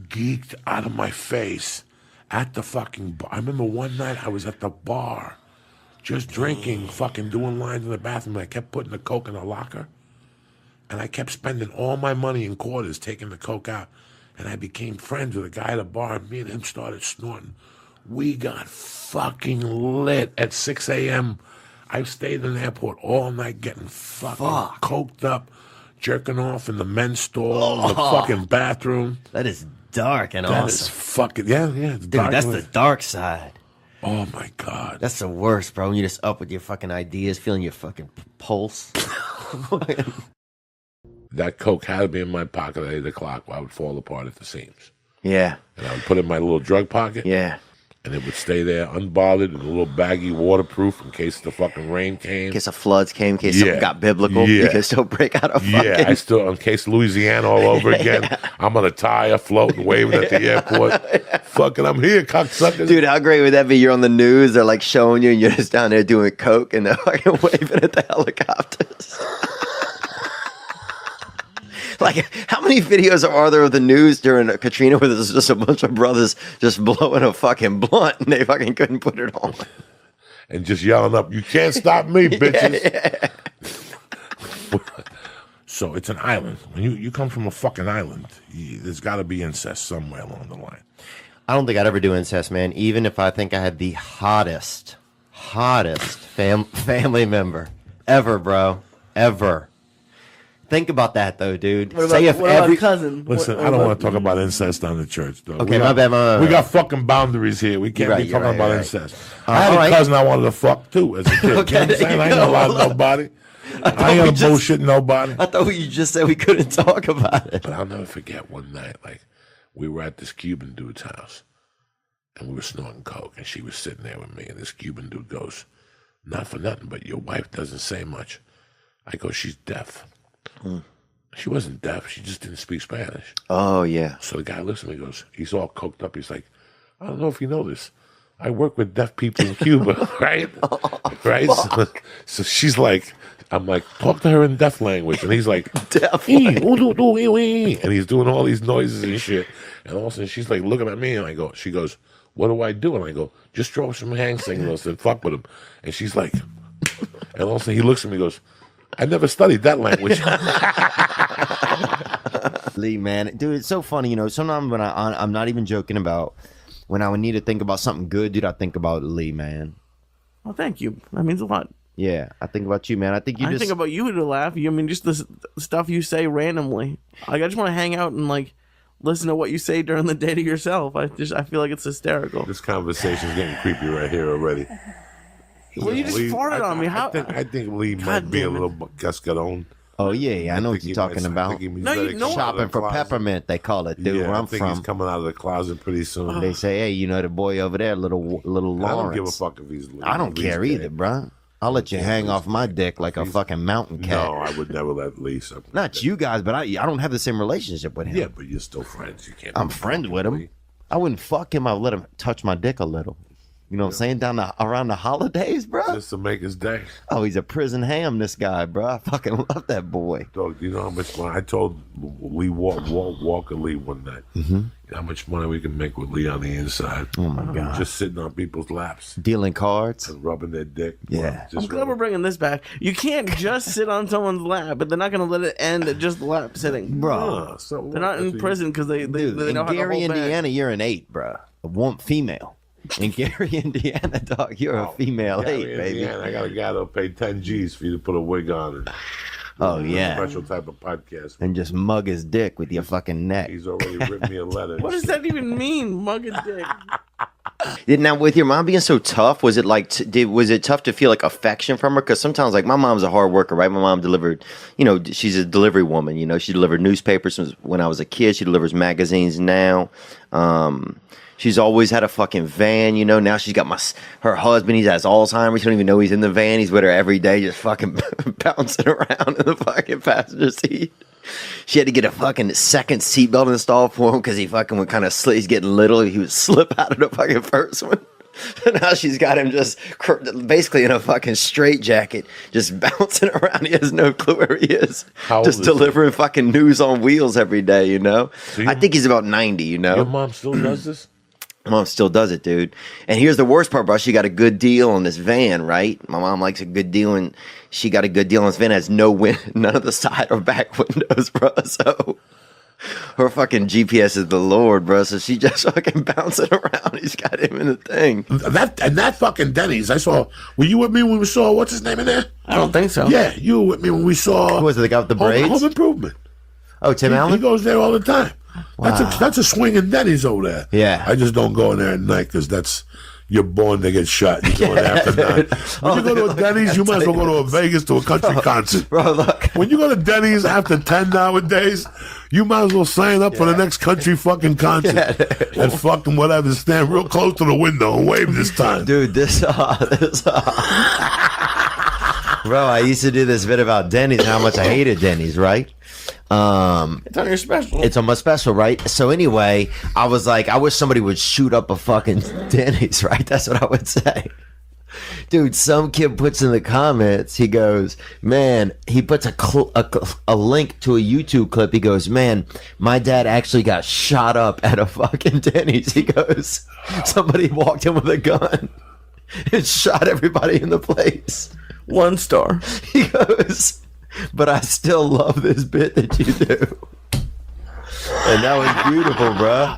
geeked out of my face at the fucking bar. I remember one night I was at the bar just drinking, fucking doing lines in the bathroom, and I kept putting the coke in the locker. And I kept spending all my money in quarters, taking the coke out. And I became friends with a guy at a bar, and me and him started snorting. We got fucking lit at 6 a.m. I've stayed in the airport all night getting fucking coked up, jerking off in the men's stall, the fucking bathroom. That is dark and That awesome. is fucking, yeah. Dude, that's the dark side. Oh, my God. That's the worst, bro. You're just up with your fucking ideas, feeling your fucking pulse. That coke had to be in my pocket at 8 o'clock while I would fall apart at the seams. Yeah. And I would put it in my little drug pocket. Yeah. And it would stay there unbothered in a little baggy, waterproof in case the fucking rain came. In case the floods came, in case something got biblical, you can still break out of fucking... Yeah, I still, in case Louisiana all over again, I'm on a tire floating, waving at the airport. Fucking, I'm here, cocksuckers. Dude, how great would that be? You're on the news, they're like showing you, and you're just down there doing coke, and they're fucking waving at the helicopters. Like, how many videos are there of the news during Katrina where there's just a bunch of brothers just blowing a fucking blunt and they fucking couldn't put it on? And just yelling up, you can't stop me, bitches. Yeah. So it's an island. When you come from a fucking island, there's got to be incest somewhere along the line. I don't think I'd ever do incest, man, even if I think I had the hottest family member ever, bro. Ever. Think about that, though, dude. What about every cousin? Listen, I don't want to talk about incest on the church, though. Okay, my bad. We got fucking boundaries here. We can't be talking about incest. I had a cousin I wanted to fuck, too, as a kid. Okay, You know what I'm saying? I ain't gonna lie to nobody. I ain't gonna bullshit nobody. I thought you just said we couldn't talk about it. But I'll never forget one night, like, we were at this Cuban dude's house, and we were snorting coke, and she was sitting there with me, and this Cuban dude goes, not for nothing, but your wife doesn't say much. I go, she's deaf. She wasn't deaf. She just didn't speak Spanish. Oh, yeah. So the guy looks at me and goes, he's all coked up. He's like, I don't know if you know this. I work with deaf people in Cuba, right? Right? So she's like, I'm like, talk to her in deaf language. And he's like, Deaf and he's doing all these noises and shit. And all of a sudden she's like looking at me and she goes, what do I do? And I go, just throw some hand signals and fuck with him. And she's like, and all of a sudden he looks at me and goes, I never studied that language. Lee, man, dude, it's so funny. You know, sometimes when I'm not even joking about when I would need to think about something good, dude, I think about Lee, man. Well, thank you. That means a lot. Yeah, I think about you, man. I think think about you to laugh. I mean, just the stuff you say randomly. Like, I just want to hang out and like listen to what you say during the day to yourself. I feel like it's hysterical. This conversation's getting creepy right here already. Well, you just farted on me. How? I think Lee might be a little cascaron. Oh, yeah, I know what you're talking about. Shopping for peppermint, they call it, dude, where I'm from. He's coming out of the closet pretty soon. They say, hey, you know the boy over there, little Lawrence. I don't give a fuck if he's I don't care either, bro. I'll let you hang off my dick like a fucking mountain cat. No, I would never let Lee suck. Not you guys, but I don't have the same relationship with him. Yeah, but you're still friends. You can't. I'm friends with him. I wouldn't fuck him. I'd let him touch my dick a little. You know what I'm saying? Around the holidays, bro. Just to make his day. Oh, he's a prison ham, this guy, bro. I fucking love that boy. Dog, do you know how much money? I told Lee Walker Lee one night, you know how much money we can make with Lee on the inside. Oh, my God. Just sitting on people's laps. Dealing cards. And rubbing their dick. Yeah. I'm glad we're bringing this back. You can't just sit on someone's lap, but they're not going to let it end at just lap sitting. Bro. They're not in prison because they know how to Gary, hold Indiana, back. you're an 8, bro. A one female. In Gary, Indiana, dog, you're a female 8, baby. Indiana, I got a guy that'll pay 10 G's for you to put a wig on. And oh, yeah. Special type of podcast. And just mug his dick with your fucking neck. He's already written me a letter. What does that even mean, mug a dick? Now, with your mom being so tough, was it like was it tough to feel like affection from her? Because sometimes, like, my mom's a hard worker, right? My mom delivered, you know, she's a delivery woman. You know, she delivered newspapers when I was a kid. She delivers magazines now. She's always had a fucking van, you know. Now she's got her husband. He has Alzheimer's. She don't even know he's in the van. He's with her every day, just fucking bouncing around in the fucking passenger seat. She had to get a fucking second seatbelt installed for him because he fucking would kind of slip. He's getting little. He would slip out of the fucking first one. And now she's got him just basically in a fucking straitjacket, just bouncing around. He has no clue where he is. Just delivering fucking news on wheels every day, you know. So I think he's about 90, you know. Your mom still does this? Mom still does it, dude. And here's the worst part, bro. She got a good deal on this van, right? My mom likes a good deal, and she got a good deal on this van. It has none of the side or back windows, bro. So Her fucking GPS is the Lord, bro. So she just fucking bouncing around. He's got him in the thing. That fucking Denny's. I saw. Were you with me when we saw what's his name in there? I don't think so. Yeah, you were with me when we saw. Who was it? The guy with the braids? Home Improvement. Oh, Tim He Allen? goes there all the time. Wow. That's a swinging Denny's over there. Yeah. I just don't go in there at night because you're born to get shot. You go in there after 9. When you go to a Denny's, you might as well go to a Vegas to a country concert. Bro, look. When you go to Denny's after 10 nowadays, you might as well sign up for the next country fucking concert and fucking whatever. Stand real close to the window and wave this time. Dude, Bro, I used to do this bit about Denny's and how much I hated Denny's, right? It's on your special. It's on my special, right? So anyway, I was like, I wish somebody would shoot up a fucking Denny's, right? That's what I would say. Dude, some kid puts in the comments, he goes, man, he puts a link to a YouTube clip. He goes, man, my dad actually got shot up at a fucking Denny's. He goes, somebody walked in with a gun and shot everybody in the place. 1 star. He goes, but I still love this bit that you do. And that was beautiful, bro.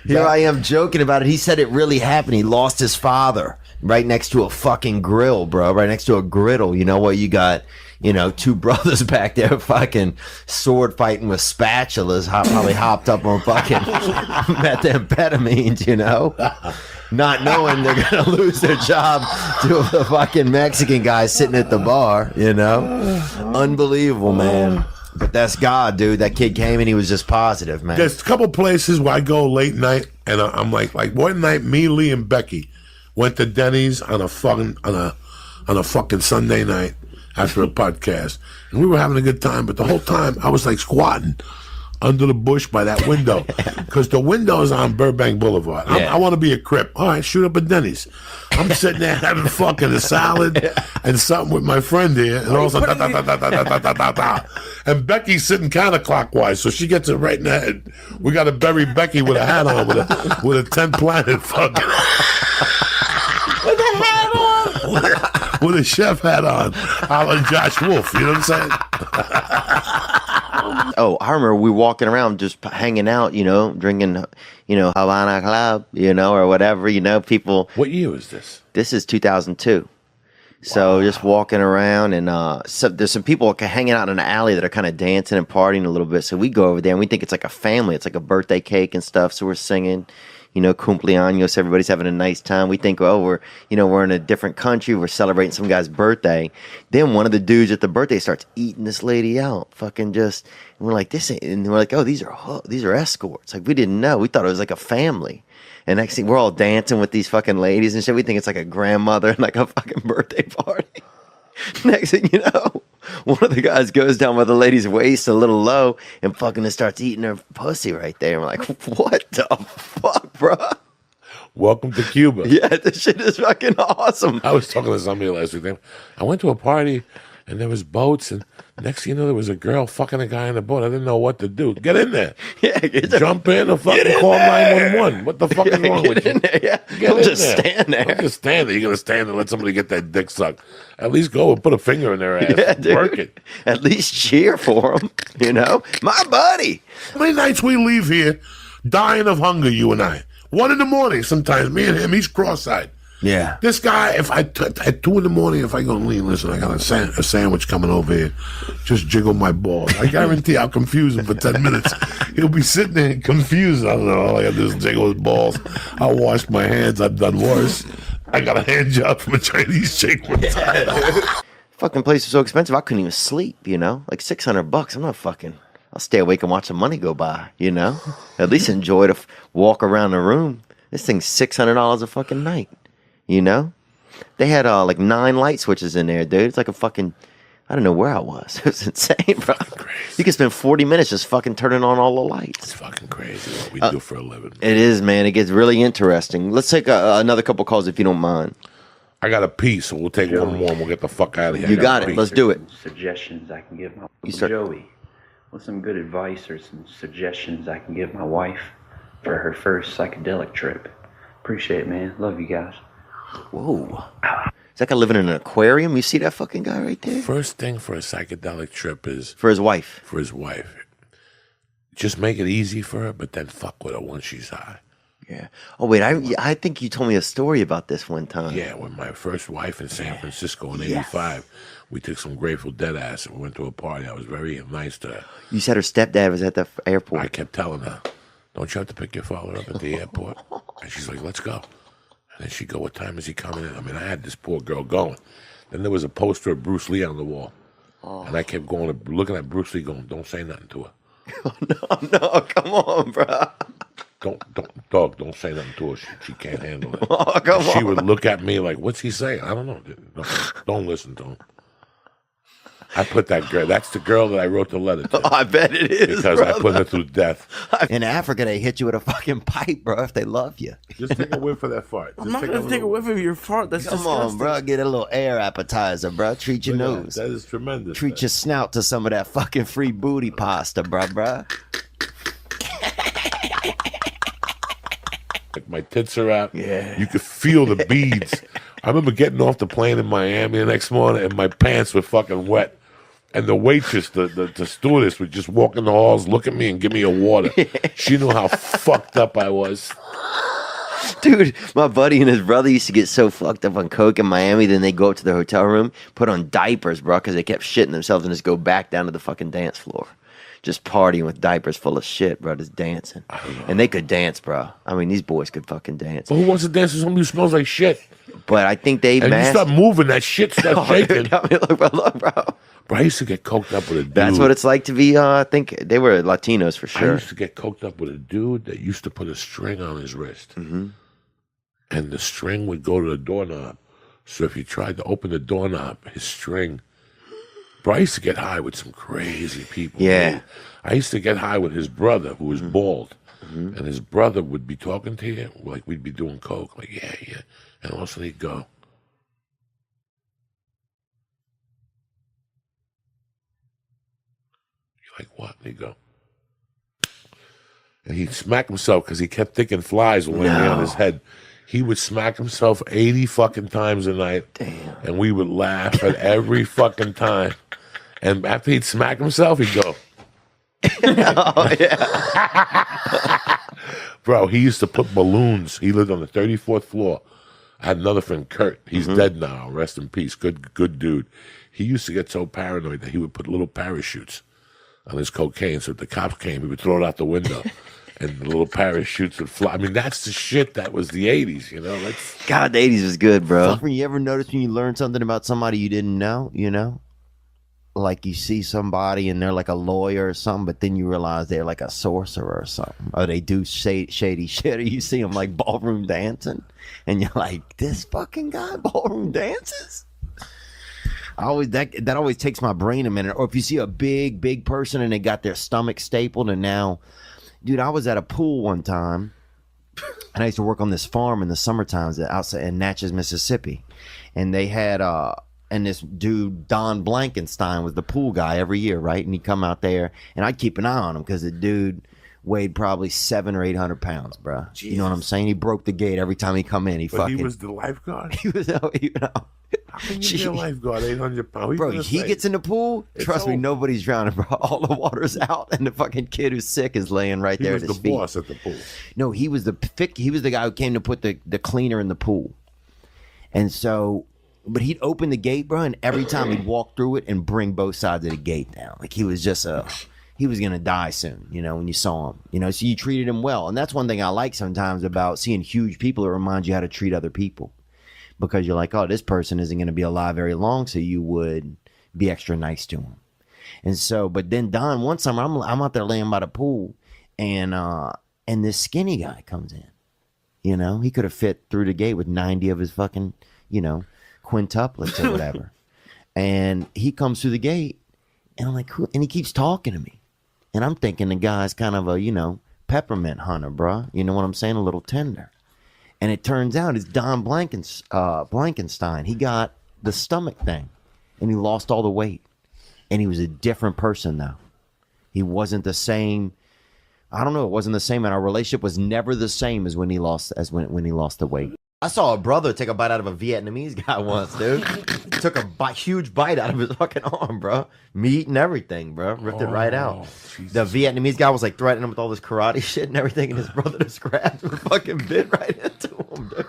Here I am joking about it. He said it really happened. He lost his father right next to a fucking grill, bro. Right next to a griddle. You know what? You got, 2 brothers back there fucking sword fighting with spatulas. Probably hopped up on fucking methamphetamines, not knowing they're gonna lose their job to the fucking Mexican guy sitting at the bar, Unbelievable, man. But that's God, dude. That kid came and he was just positive, man. There's a couple places where I go late night, and I'm like one night, me, Lee, and Becky went to Denny's on a fucking Sunday night after a podcast, and we were having a good time. But the whole time I was like squatting under the bush by that window because the window is on Burbank Boulevard. I want to be a Crip. All right, shoot up at Denny's. I'm sitting there having fucking a salad and something with my friend here, and all of a sudden, and Becky's sitting counterclockwise, so she gets it right in the head. We got to bury Becky with a hat on, with a 10th planet fucking. With a hat on. With a chef hat on, a la Josh Wolf. You know what I'm saying? Oh, I remember we walking around just hanging out, drinking, Havana Club, or whatever, people. What year was this? This is 2002. So just walking around and so there's some people hanging out in an alley that are kind of dancing and partying a little bit. So we go over there and we think it's like a family. It's like a birthday cake and stuff. So we're singing, cumpleaños. Everybody's having a nice time. We think, oh, we're in a different country. We're celebrating some guy's birthday. Then one of the dudes at the birthday starts eating this lady out. Fucking just, and we're like, this ain't, and we're like, oh, these are escorts. Like we didn't know. We thought it was like a family. And next thing, we're all dancing with these fucking ladies and shit. We think it's like a grandmother and like a fucking birthday party. Next thing you know, one of the guys goes down by the lady's waist a little low and fucking just starts eating her pussy right there. And we're like, what the fuck, bro? Welcome to Cuba. Yeah, this shit is fucking awesome. I was talking to somebody last week. I went to a party and there was boats, and next thing you know, there was a girl fucking a guy in the boat. I didn't know what to do. Get in there. Yeah, jump in or fucking call 911. What the fuck is wrong with you? Yeah, don't just stand there. Don't just stand there. You're gonna stand and let somebody get that dick sucked. At least go and put a finger in their ass. Yeah, dude. Work it. At least cheer for them. My buddy. How many nights we leave here dying of hunger, you and I? 1 a.m. sometimes, me and him, he's cross-eyed. Yeah. This guy, if at 2 a.m, if I go, Lee, listen, I got a sandwich coming over here. Just jiggle my balls. I guarantee I'll confuse him for 10 minutes. He'll be sitting there confused. I don't know. All I got to do is jiggle his balls. I'll wash my hands. I've done worse. I got a hand job from a Chinese chick one time. Fucking place was so expensive, I couldn't even sleep, Like $600. I'm not fucking... I'll stay awake and watch the money go by, At least enjoy the walk around the room. This thing's $600 a fucking night. They had like 9 light switches in there, dude. It's like a fucking, I don't know where I was. It was insane, bro. You can spend 40 minutes just fucking turning on all the lights. It's fucking crazy what we do for a living. It is, man. It gets really interesting. Let's take another couple calls if you don't mind. I got a piece, so we'll take one more and we'll get the fuck out of here. You got it. Let's do it. Suggestions I can give my start. Joey. What's some good advice or some suggestions I can give my wife for her first psychedelic trip? Appreciate it, man. Love you guys. Whoa. Is that guy living in an aquarium? You see that fucking guy right there? First thing for a psychedelic trip is... For his wife. For his wife. just make it easy for her, but then fuck with her once she's high. Yeah. Oh wait, I think you told me a story about this one time. Yeah, with my first wife in San Francisco in '85, we took some Grateful Dead ass and we went to a party. I was very nice to her. You said her stepdad was at the airport. I kept telling her, "Don't you have to pick your father up at the airport?" And she's like, "Let's go." And then she'd go, "What time is he coming in?" I mean, I had this poor girl going. Then there was a poster of Bruce Lee on the wall, and I kept going, looking at Bruce Lee, going, "Don't say nothing to her." No, come on, bro. Don't say nothing to her. She can't handle it. Oh, come She on. would look at me like, "What's he saying?" I don't know. Don't listen to him. I put that girl. That's the girl that I wrote the letter to. I bet it is, Because I put her through death. In Africa, they hit you with a fucking pipe, bro, if they love you. Just take a whiff of that fart. I'm not gonna take a whiff of your fart. That's Come disgusting. on, bro. Get a little air appetizer, bro. Treat your nose. That is tremendous. Treat your snout to some of that fucking free booty pasta, bro. Like my tits are out. Yeah. You could feel the beads. I remember getting off the plane in Miami the next morning and my pants were fucking wet. And the waitress, the stewardess would just walk in the halls, look at me and give me a water. She knew how fucked up I was. Dude, my buddy and his brother used to get so fucked up on coke in Miami, then they go up to the hotel room, put on diapers, bro, because they kept shitting themselves and just go back down to the fucking dance floor. Just partying with diapers full of shit, bro, just dancing. And they could dance, bro. I mean, these boys could fucking dance. But who wants to dance with somebody who smells like shit? But I think they And you start moving, that shit starts shaking. Dude, I mean, look, bro. Bro, I used to get coked up with a dude. That's what it's like to be, I think they were Latinos for I sure. used to get coked up with a dude that used to put a string on his wrist. Mm-hmm. And the string would go to the doorknob. So if you tried to open the doorknob, his string... Bro, I used to get high with some crazy people. Yeah. Man. I used to get high with his brother, who was bald. Mm-hmm. And his brother would be talking to you, like we'd be doing coke. Like, yeah. And all of a sudden he'd go... Like, what? And he'd go. And he'd smack himself because he kept thinking flies were landing on his head. He would smack himself 80 fucking times a night. Damn. And we would laugh at every fucking time. And after he'd smack himself, he'd go. Oh, yeah. Bro, he used to put balloons. He lived on the 34th floor. I had another friend, Kurt. He's dead now. Rest in peace. Good dude. He used to get so paranoid that he would put little parachutes on his cocaine. So if the cops came, he would throw it out the window. And the little parachutes would fly. I mean, that's the shit that was the 80s, you know? God, the 80s was good, bro. You ever notice when you learn something about somebody you didn't know, you know? Like you see somebody and they're like a lawyer or something, but then you realize they're like a sorcerer or something. Or they do shady shit. Or you see them like ballroom dancing. And you're like, this fucking guy ballroom dances? That always takes my brain a minute. Or if you see a big person and they got their stomach stapled and now... Dude, I was at a pool one time, and I used to work on this farm in the summer times outside in Natchez, Mississippi. And they had, and this dude, Don Blankenstein, was the pool guy every year, right? And he'd come out there, and I'd keep an eye on him because the dude weighed probably 700 or 800 pounds, bro. Jesus. You know what I'm saying? He broke the gate every time he come in. But he was the lifeguard? He was, you know. How can you be a lifeguard, 800 pounds? Bro, he gets in the pool, trust me, nobody's drowning, bro. All the water's out, and the fucking kid who's sick is laying right there at his feet. He was the boss at the pool. No, he was the guy who came to put the cleaner in the pool. And so, but he'd open the gate, bro, and every time he'd walk through it and bring both sides of the gate down. Like he was just he was going to die soon, you know, when you saw him. You know, so you treated him well. And that's one thing I like sometimes about seeing huge people. It reminds you how to treat other people. Because you're like, oh, this person isn't going to be alive very long, so you would be extra nice to him. And so, but then Don, one summer, I'm out there laying by the pool, and this skinny guy comes in. You know, he could have fit through the gate with 90 of his fucking, you know, quintuplets or whatever. And he comes through the gate, and I'm like, who? And he keeps talking to me. And I'm thinking the guy's kind of a, you know, peppermint hunter, bro. You know what I'm saying? A little tender. And it turns out it's Don Blankenstein. He got the stomach thing, and he lost all the weight. And he was a different person now. He wasn't the same. I don't know. It wasn't the same, and our relationship was never the same as when he lost the weight. I saw a brother take a bite out of a Vietnamese guy once, dude. Took a huge bite out of his fucking arm, bro. Meat and everything, bro. Ripped it right out. Jesus. The Vietnamese guy was like threatening him with all this karate shit and everything, and his brother just grabbed him and fucking bit right into him, dude.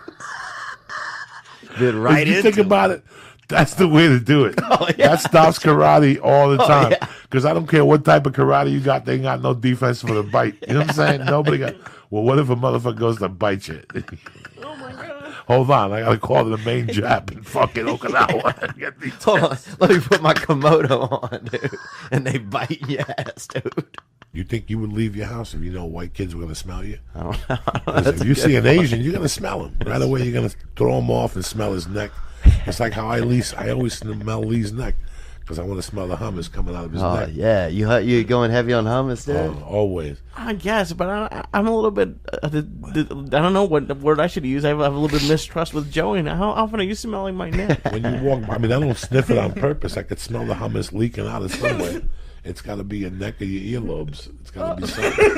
Bit right If you into think him. about it, that's the way to do it. Oh, yeah. That stops karate all the time. yeah. Because I don't care what type of karate you got, they ain't got no defense for the bite. You know what I'm saying? Nobody got. Well, what if a motherfucker goes to bite you? Oh my god. Hold on, I gotta call the main Jap in fucking Okinawa and get these. Hold on, let me put my Komodo on, dude. And they bite your ass, dude. You think you would leave your house if you know white kids were gonna smell you? I don't know. Listen, if you see an Asian, you're gonna smell him. Right away, you're gonna throw him off and smell his neck. It's like how I always smell Lee's neck because I want to smell the hummus coming out of his Oh neck. yeah, you going heavy on hummus, dude? Oh, always. I guess, but I'm a little bit. I don't know what word I should use. I have a little bit of mistrust with Joey now. How often are you smelling my neck? When you walk by, I mean, I don't sniff it on purpose. I could smell the hummus leaking out of somewhere. It's got to be your neck or your earlobes. It's got to be something.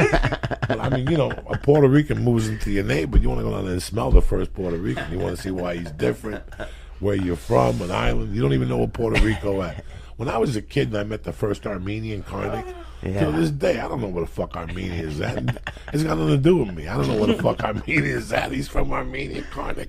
But I mean, you know, a Puerto Rican moves into your neighbor. You want to go down there and smell the first Puerto Rican. You want to see why he's different, where you're from, an island. You don't even know where Puerto Rico at. When I was a kid and I met the first Armenian Karnik, to this day, I don't know where the fuck Armenia is at. It's got nothing to do with me. I don't know where the fuck Armenia is at. He's from Armenia, Karnik.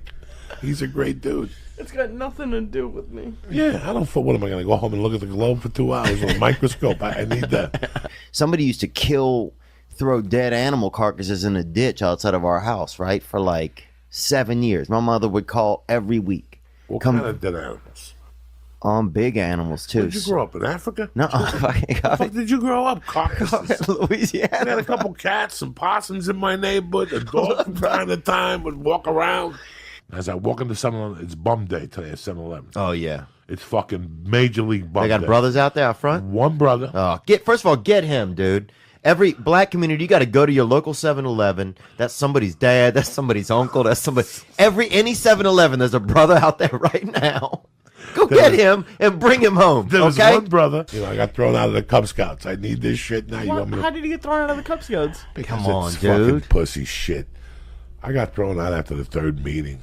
He's a great dude. It's got nothing to do with me. Yeah, I don't. What am I going to go home and look at the globe for 2 hours with a microscope? I need that. Somebody used to throw dead animal carcasses in a ditch outside of our house, right? For like 7 years. My mother would call every week. What kind of dead animals? Big animals too. Where'd you grow up in Africa? No, Fuck, did you grow up? Caucasus. Louisiana. I had a couple cats and possums in my neighborhood. A dog from time to time would walk around. As I walk into 7-Eleven, it's bum day today at 7-Eleven. Oh yeah, It's fucking major league bum they got day. brothers out there out front. One brother. Oh, first of all, get him, dude. Every black community, you got to go to your local 7-Eleven. That's somebody's dad. That's somebody's uncle. That's somebody. Any 7-Eleven, there's a brother out there right now. Go get him and bring him home. There was Okay. one brother. You know, I got thrown out of the Cub Scouts. I need this shit now. You want me to? How did he get thrown out of the Cub Scouts? Because Come on, it's dude. fucking pussy shit. I got thrown out after the third meeting.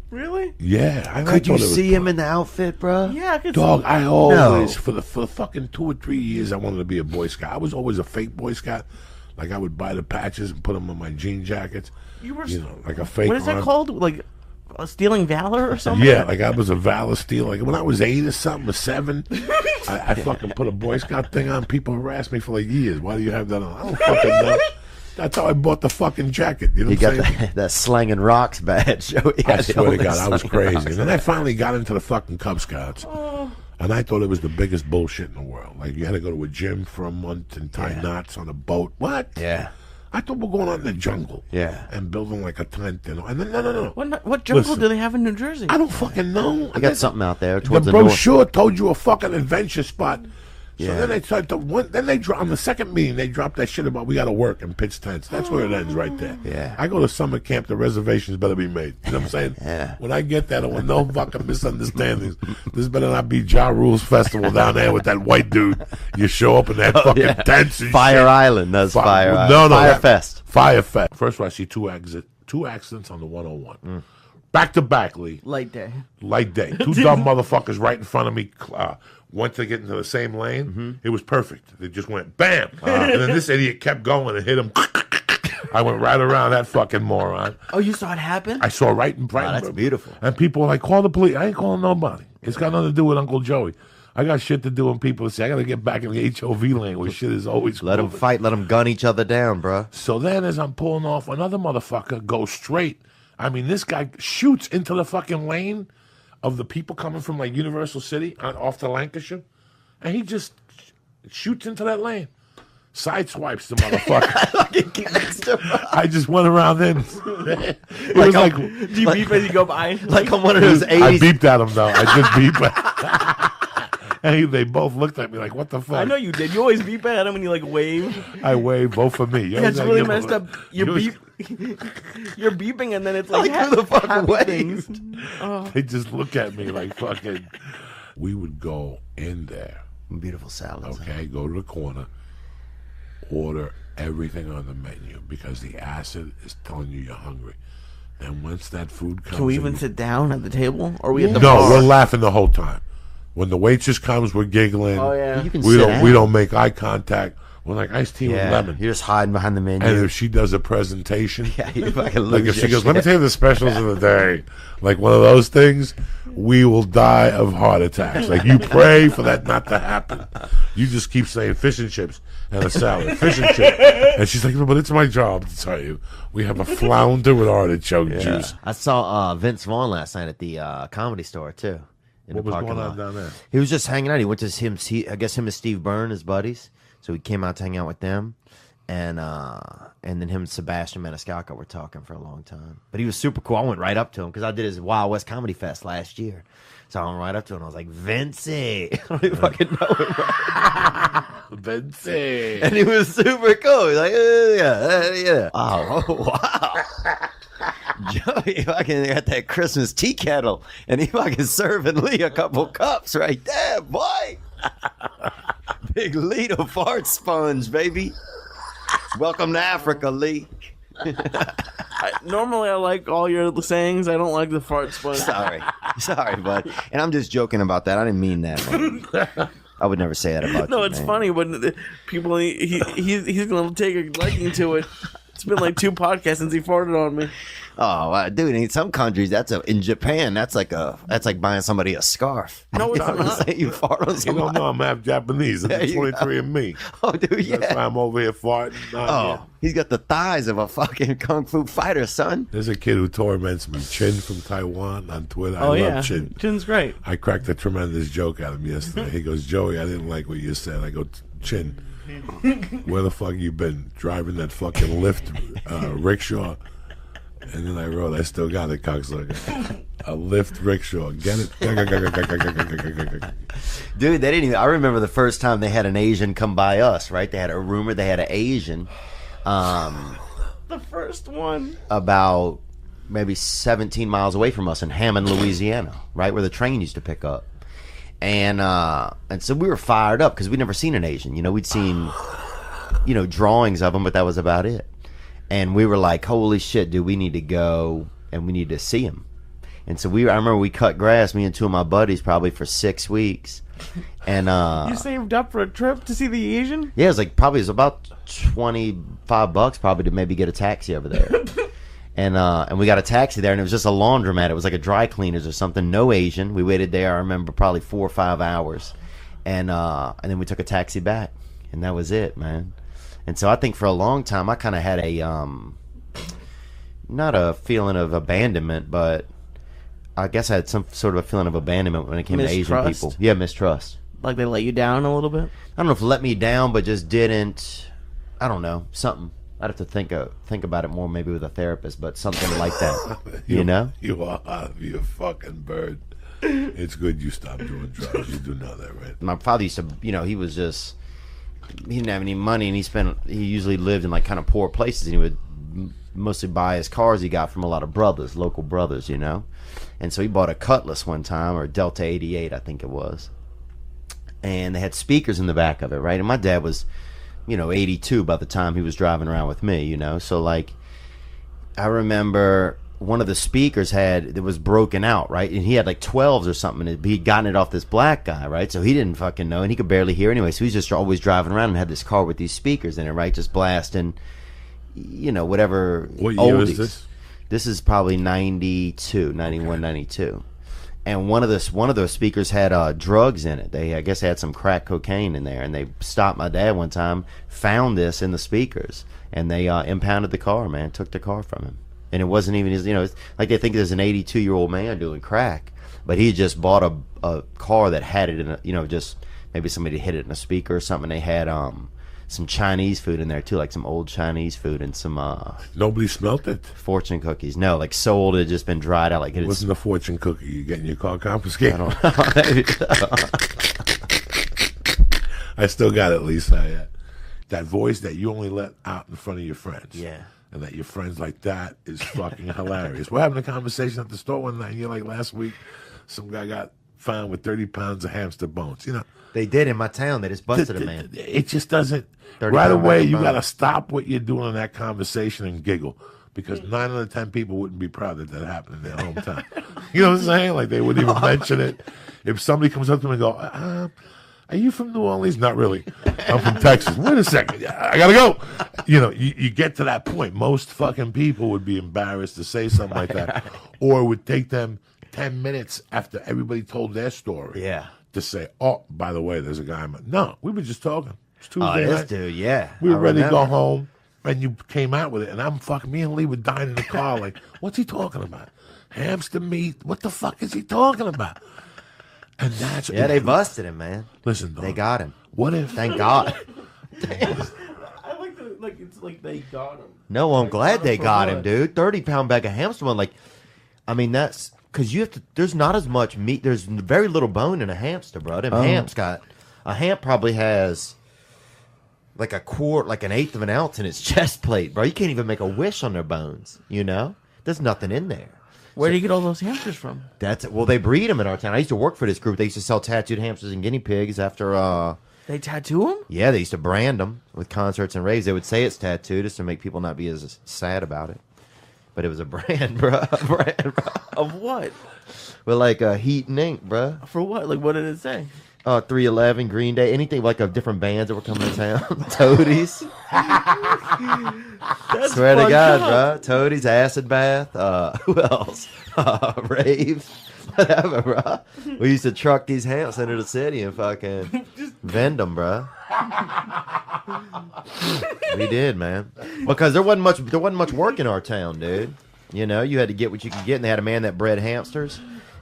Really? Yeah. I Could you thought it was see him in the outfit, bro? Yeah, I could. Dog, I always, No. for the fucking 2 or 3 years, I wanted to be a Boy Scout. I was always a fake Boy Scout. Like, I would buy the patches and put them on my jean jackets. You were. You know, like a fake What is that arm. called? Like stealing valor or something? Yeah, like I was a valor steal. Like when I was 8 or something, or 7, I fucking put a Boy Scout thing on. People harassed me for like years. Why do you have that on? I don't fucking know. That's how I bought the fucking jacket. You know You what I'm got saying? that slanging rocks badge. Joey. I swear to God, I was crazy. Rocks And then I finally got into the fucking Cub Scouts. And I thought it was the biggest bullshit in the world. Like, you had to go to a gym for a month and tie knots on a boat. What? Yeah. I thought we were going out in the jungle. Yeah. And building like a tent. And then, no. What jungle Listen. do they have in New Jersey? I don't fucking know. I got something out there The towards the north. brochure told you a fucking adventure spot. So Yeah. then they started on the second meeting, they dropped that shit about we got to work and pitch tents. That's where it ends right there. Yeah. I go to summer camp, the reservations better be made. You know what I'm saying? Yeah. When I get that, I want no fucking misunderstandings. This better not be Ja Rule's festival down there with that white dude. You show up in that fucking tents and Fire shit. Island. That's Fire Island. No, Fire Fest. Fire Fest. First of all, I see two accidents on the 101. Back to back, Lee. Light day. Light day. Two dumb motherfuckers right in front of me went to get into the same lane. It was perfect. They just went bam. And then this idiot kept going and hit him. I went right around that fucking moron. Oh, you saw it happen? I saw right in front. Wow, that's beautiful. And people were like, call the police. I ain't calling nobody. It's got nothing to do with Uncle Joey. I got shit to do, and people say, I got to get back in the HOV lane where shit is always Let them moving. fight. Let them gun each other down, bro. So then as I'm pulling off, another motherfucker goes straight. I mean, this guy shoots into the fucking lane of the people coming from like Universal City off to Lancashire. And he just shoots into that lane. Sideswipes the motherfucker. I just went around him. It was like, Do you beep as you go by? Like on one of those I 80s. beeped at him though. I just beeped. And they both looked at me like, what the fuck? I know you did. You always beep at him when you like wave. I waved both for me. You know That's what I'm really saying? messed up. You beep. You're beeping and then it's like, Like, who the fuck happy waved? things. They just look at me like fucking. We would go in there, Beautiful salads. okay? Go to the corner, order everything on the menu because the acid is telling you you're hungry. And once that food comes, Can we even sit down at the table? Or are we at the no, bar? we're laughing the whole time. When the waitress comes, we're giggling. Oh, yeah. You can We sit don't down. we don't make eye contact. We're like iced tea with Yeah, lemon. you're just hiding behind the menu. And if she does a presentation, yeah, you fucking lose like if she your goes, let me shit. tell you the specials of the day, like one of those things, we will die of heart attacks. Like you pray for that not to happen. You just keep saying fish and chips and a salad, fish and chips. And she's like, but it's my job to tell you. We have a flounder with artichoke juice. I saw Vince Vaughn last night at the Comedy Store too. In What the was parking going on lot. down there? He was just hanging out. He went to I guess him and Steve Byrne, his buddies. So he came out to hang out with them, and then him and Sebastian Maniscalco were talking for a long time. But he was super cool. I went right up to him because I did his Wild West Comedy Fest last year. So I went right up to him. I was like, Vincey. I don't even fucking know him. Right? Vincey. And he was super cool. He's like, yeah. Oh, wow. Joey fucking got that Christmas tea kettle, and he fucking serving Lee a couple cups right there, boy. Big Lito fart sponge, baby. Welcome to Africa, Lee. Normally, I like all your sayings. I don't like the fart sponge. Sorry, bud. And I'm just joking about that. I didn't mean that, man. I would never say that about you. No, it's man. funny when people he's gonna take a liking to it. It's been like 2 podcasts since he farted on me. Oh, dude! In some countries, in Japan, that's like buying somebody a scarf. No, it's You know what I'm not. saying? You fart on You don't somebody. know I'm half Japanese. There It's you 23 and me. Oh, dude, yeah. That's why I'm over here farting. Oh, he's got the thighs of a fucking kung fu fighter, son. There's a kid who torments me, Chin from Taiwan, on Twitter. Oh I yeah, love Chin. Chin's great. I cracked a tremendous joke at him yesterday. He goes, Joey, I didn't like what you said. I go, Chin, where the fuck you been? Driving that fucking lift rickshaw? And then I wrote, I still got it, cocksucker. A lift rickshaw. Get it? Dude, they didn't even. I remember the first time they had an Asian come by us, right? They had a rumor they had an Asian The first one. about maybe 17 miles away from us in Hammond, Louisiana, right? Where the train used to pick up. And so we were fired up because we'd never seen an Asian. You know, we'd seen, drawings of them, but that was about it. And we were like, holy shit, dude, we need to go and we need to see him. And so I remember we cut grass, me and 2 of my buddies, probably for 6 weeks. And You saved up for a trip to see the Asian? yeah, it was about $25 probably to maybe get a taxi over there. And we got a taxi there, and it was just a laundromat. It was like a dry cleaners or something. No Asian. We waited there, I remember, probably 4 or 5 hours. And then we took a taxi back. And that was it, man. And so I think for a long time I kind of had not a feeling of abandonment, but I guess I had some sort of a feeling of abandonment when it came to Asian Mistrust? people. Yeah, mistrust. Like they let you down a little bit? I don't know if it let me down, but just didn't. I don't know, something. I'd have to think about it more, maybe with a therapist, but something like that. You know? You are out of your fucking bird. It's good you stopped doing drugs. You do know that, right? My father used to, he didn't have any money, and he usually lived in like kind of poor places, and he would mostly buy his cars he got from a lot of local brothers, and so he bought a Cutlass one time, or a Delta 88 I think it was, and they had speakers in the back of it, right? And my dad was 82 by the time he was driving around with me, so like I remember one of the speakers it was broken out, right? And he had like 12s or something, and he'd gotten it off this black guy, right? So he didn't fucking know, and he could barely hear anyway. So he's just always driving around and had this car with these speakers in it, right? Just blasting, whatever. What year oldies. is this? This is probably 92, 91, 92. And one of those speakers had drugs in it. I guess they had some crack cocaine in there, and they stopped my dad one time, found this in the speakers, and they impounded the car, man, took the car from him. And it wasn't even his, it's like they think there's an 82-year-old man doing crack, but he just bought a car that had it in just maybe somebody hit it in a speaker or something. They had some Chinese food in there too, like some old Chinese food and some Nobody smelt it. fortune cookies. No, like sold, it had just been dried out. Like It wasn't a fortune cookie. You getting your car confiscated? I still got it, Lisa. That voice that you only let out in front of your friends. Yeah. And that your friends like that is fucking hilarious. We're having a conversation at the store one night, and you're like, last week, some guy got found with 30 pounds of hamster bones. They did in my town. They just busted a man. It just doesn't. 30 Right pound away, hamster you bone. got to stop what you're doing in that conversation and giggle. because 9 out of 10 people wouldn't be proud that that happened in their hometown. You know what I'm saying? Like, they wouldn't even mention it. If somebody comes up to me and go, are you from New Orleans? Not really. I'm from Texas. Wait a second. I gotta go. You know, you get to that point. Most fucking people would be embarrassed to say something like that. Or it would take them 10 minutes after everybody told their story to say, oh, by the way, there's a guy. No, we were just talking. It's Tuesday this night. dude, yeah. We were I ready to go remember. home, and you came out with it. And I'm fucking, me and Lee were dying in the car like, what's he talking about? Hamster meat? What the fuck is he talking about? And that's Yeah, they busted him, man. Listen, dog, They got him. what if Thank God. I like the like it's like they got him. No, I'm Like, glad they for got what? him, dude. 30-pound bag of hamster bone. Like, I mean, that's because you have to. There's not as much meat. There's very little bone in a hamster, bro. Them hamps got a hamp probably has like a quart, like an eighth of an ounce in its chest plate, bro. You can't even make a wish on their bones. You know, there's nothing in there. Where do you get all those hamsters from? That's well, they breed them in our town. I used to work for this group. They used to sell tattooed hamsters and guinea pigs after. They tattoo them? Yeah, they used to brand them with concerts and raves. They would say it's tattooed just to make people not be as sad about it. But it was a brand, bro. A brand, bro. Of what? With like heat and ink, bro. For what? Like, what did it say? 311, Green Day, anything like of different bands that were coming to town. Toadies. That's Swear to fucked God, up. bro. Toadies, Acid Bath. Who else? Rave. Whatever, bro. We used to truck these hamps into the city and fucking vend them, bro. We did, man. Because there wasn't much work in our town, dude. You know, you had to get what you could get, and they had a man that bred hamsters,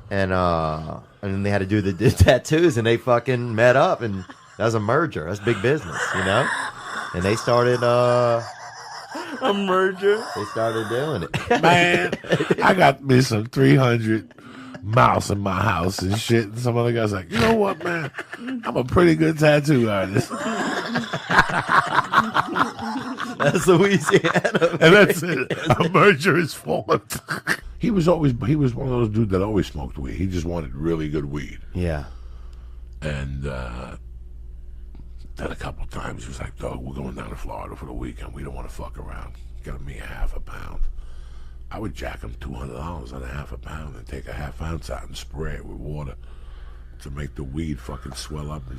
and then they had to do the tattoos, and they fucking met up, and that was a merger. That's big business, you know. And they started A merger? they started doing it. Man, I got me some 300 mouse in my house and shit. And some other guy's like, you know what, man? I'm a pretty good tattoo artist. That's Louisiana. And that's it. A merger is formed. He was one of those dudes that always smoked weed. He just wanted really good weed. Yeah. And then a couple times he was like, dog, we're going down to Florida for the weekend. We don't want to fuck around. Got me a half a pound. I would jack him $200 on a half a pound and take a half ounce out and spray it with water to make the weed fucking swell up and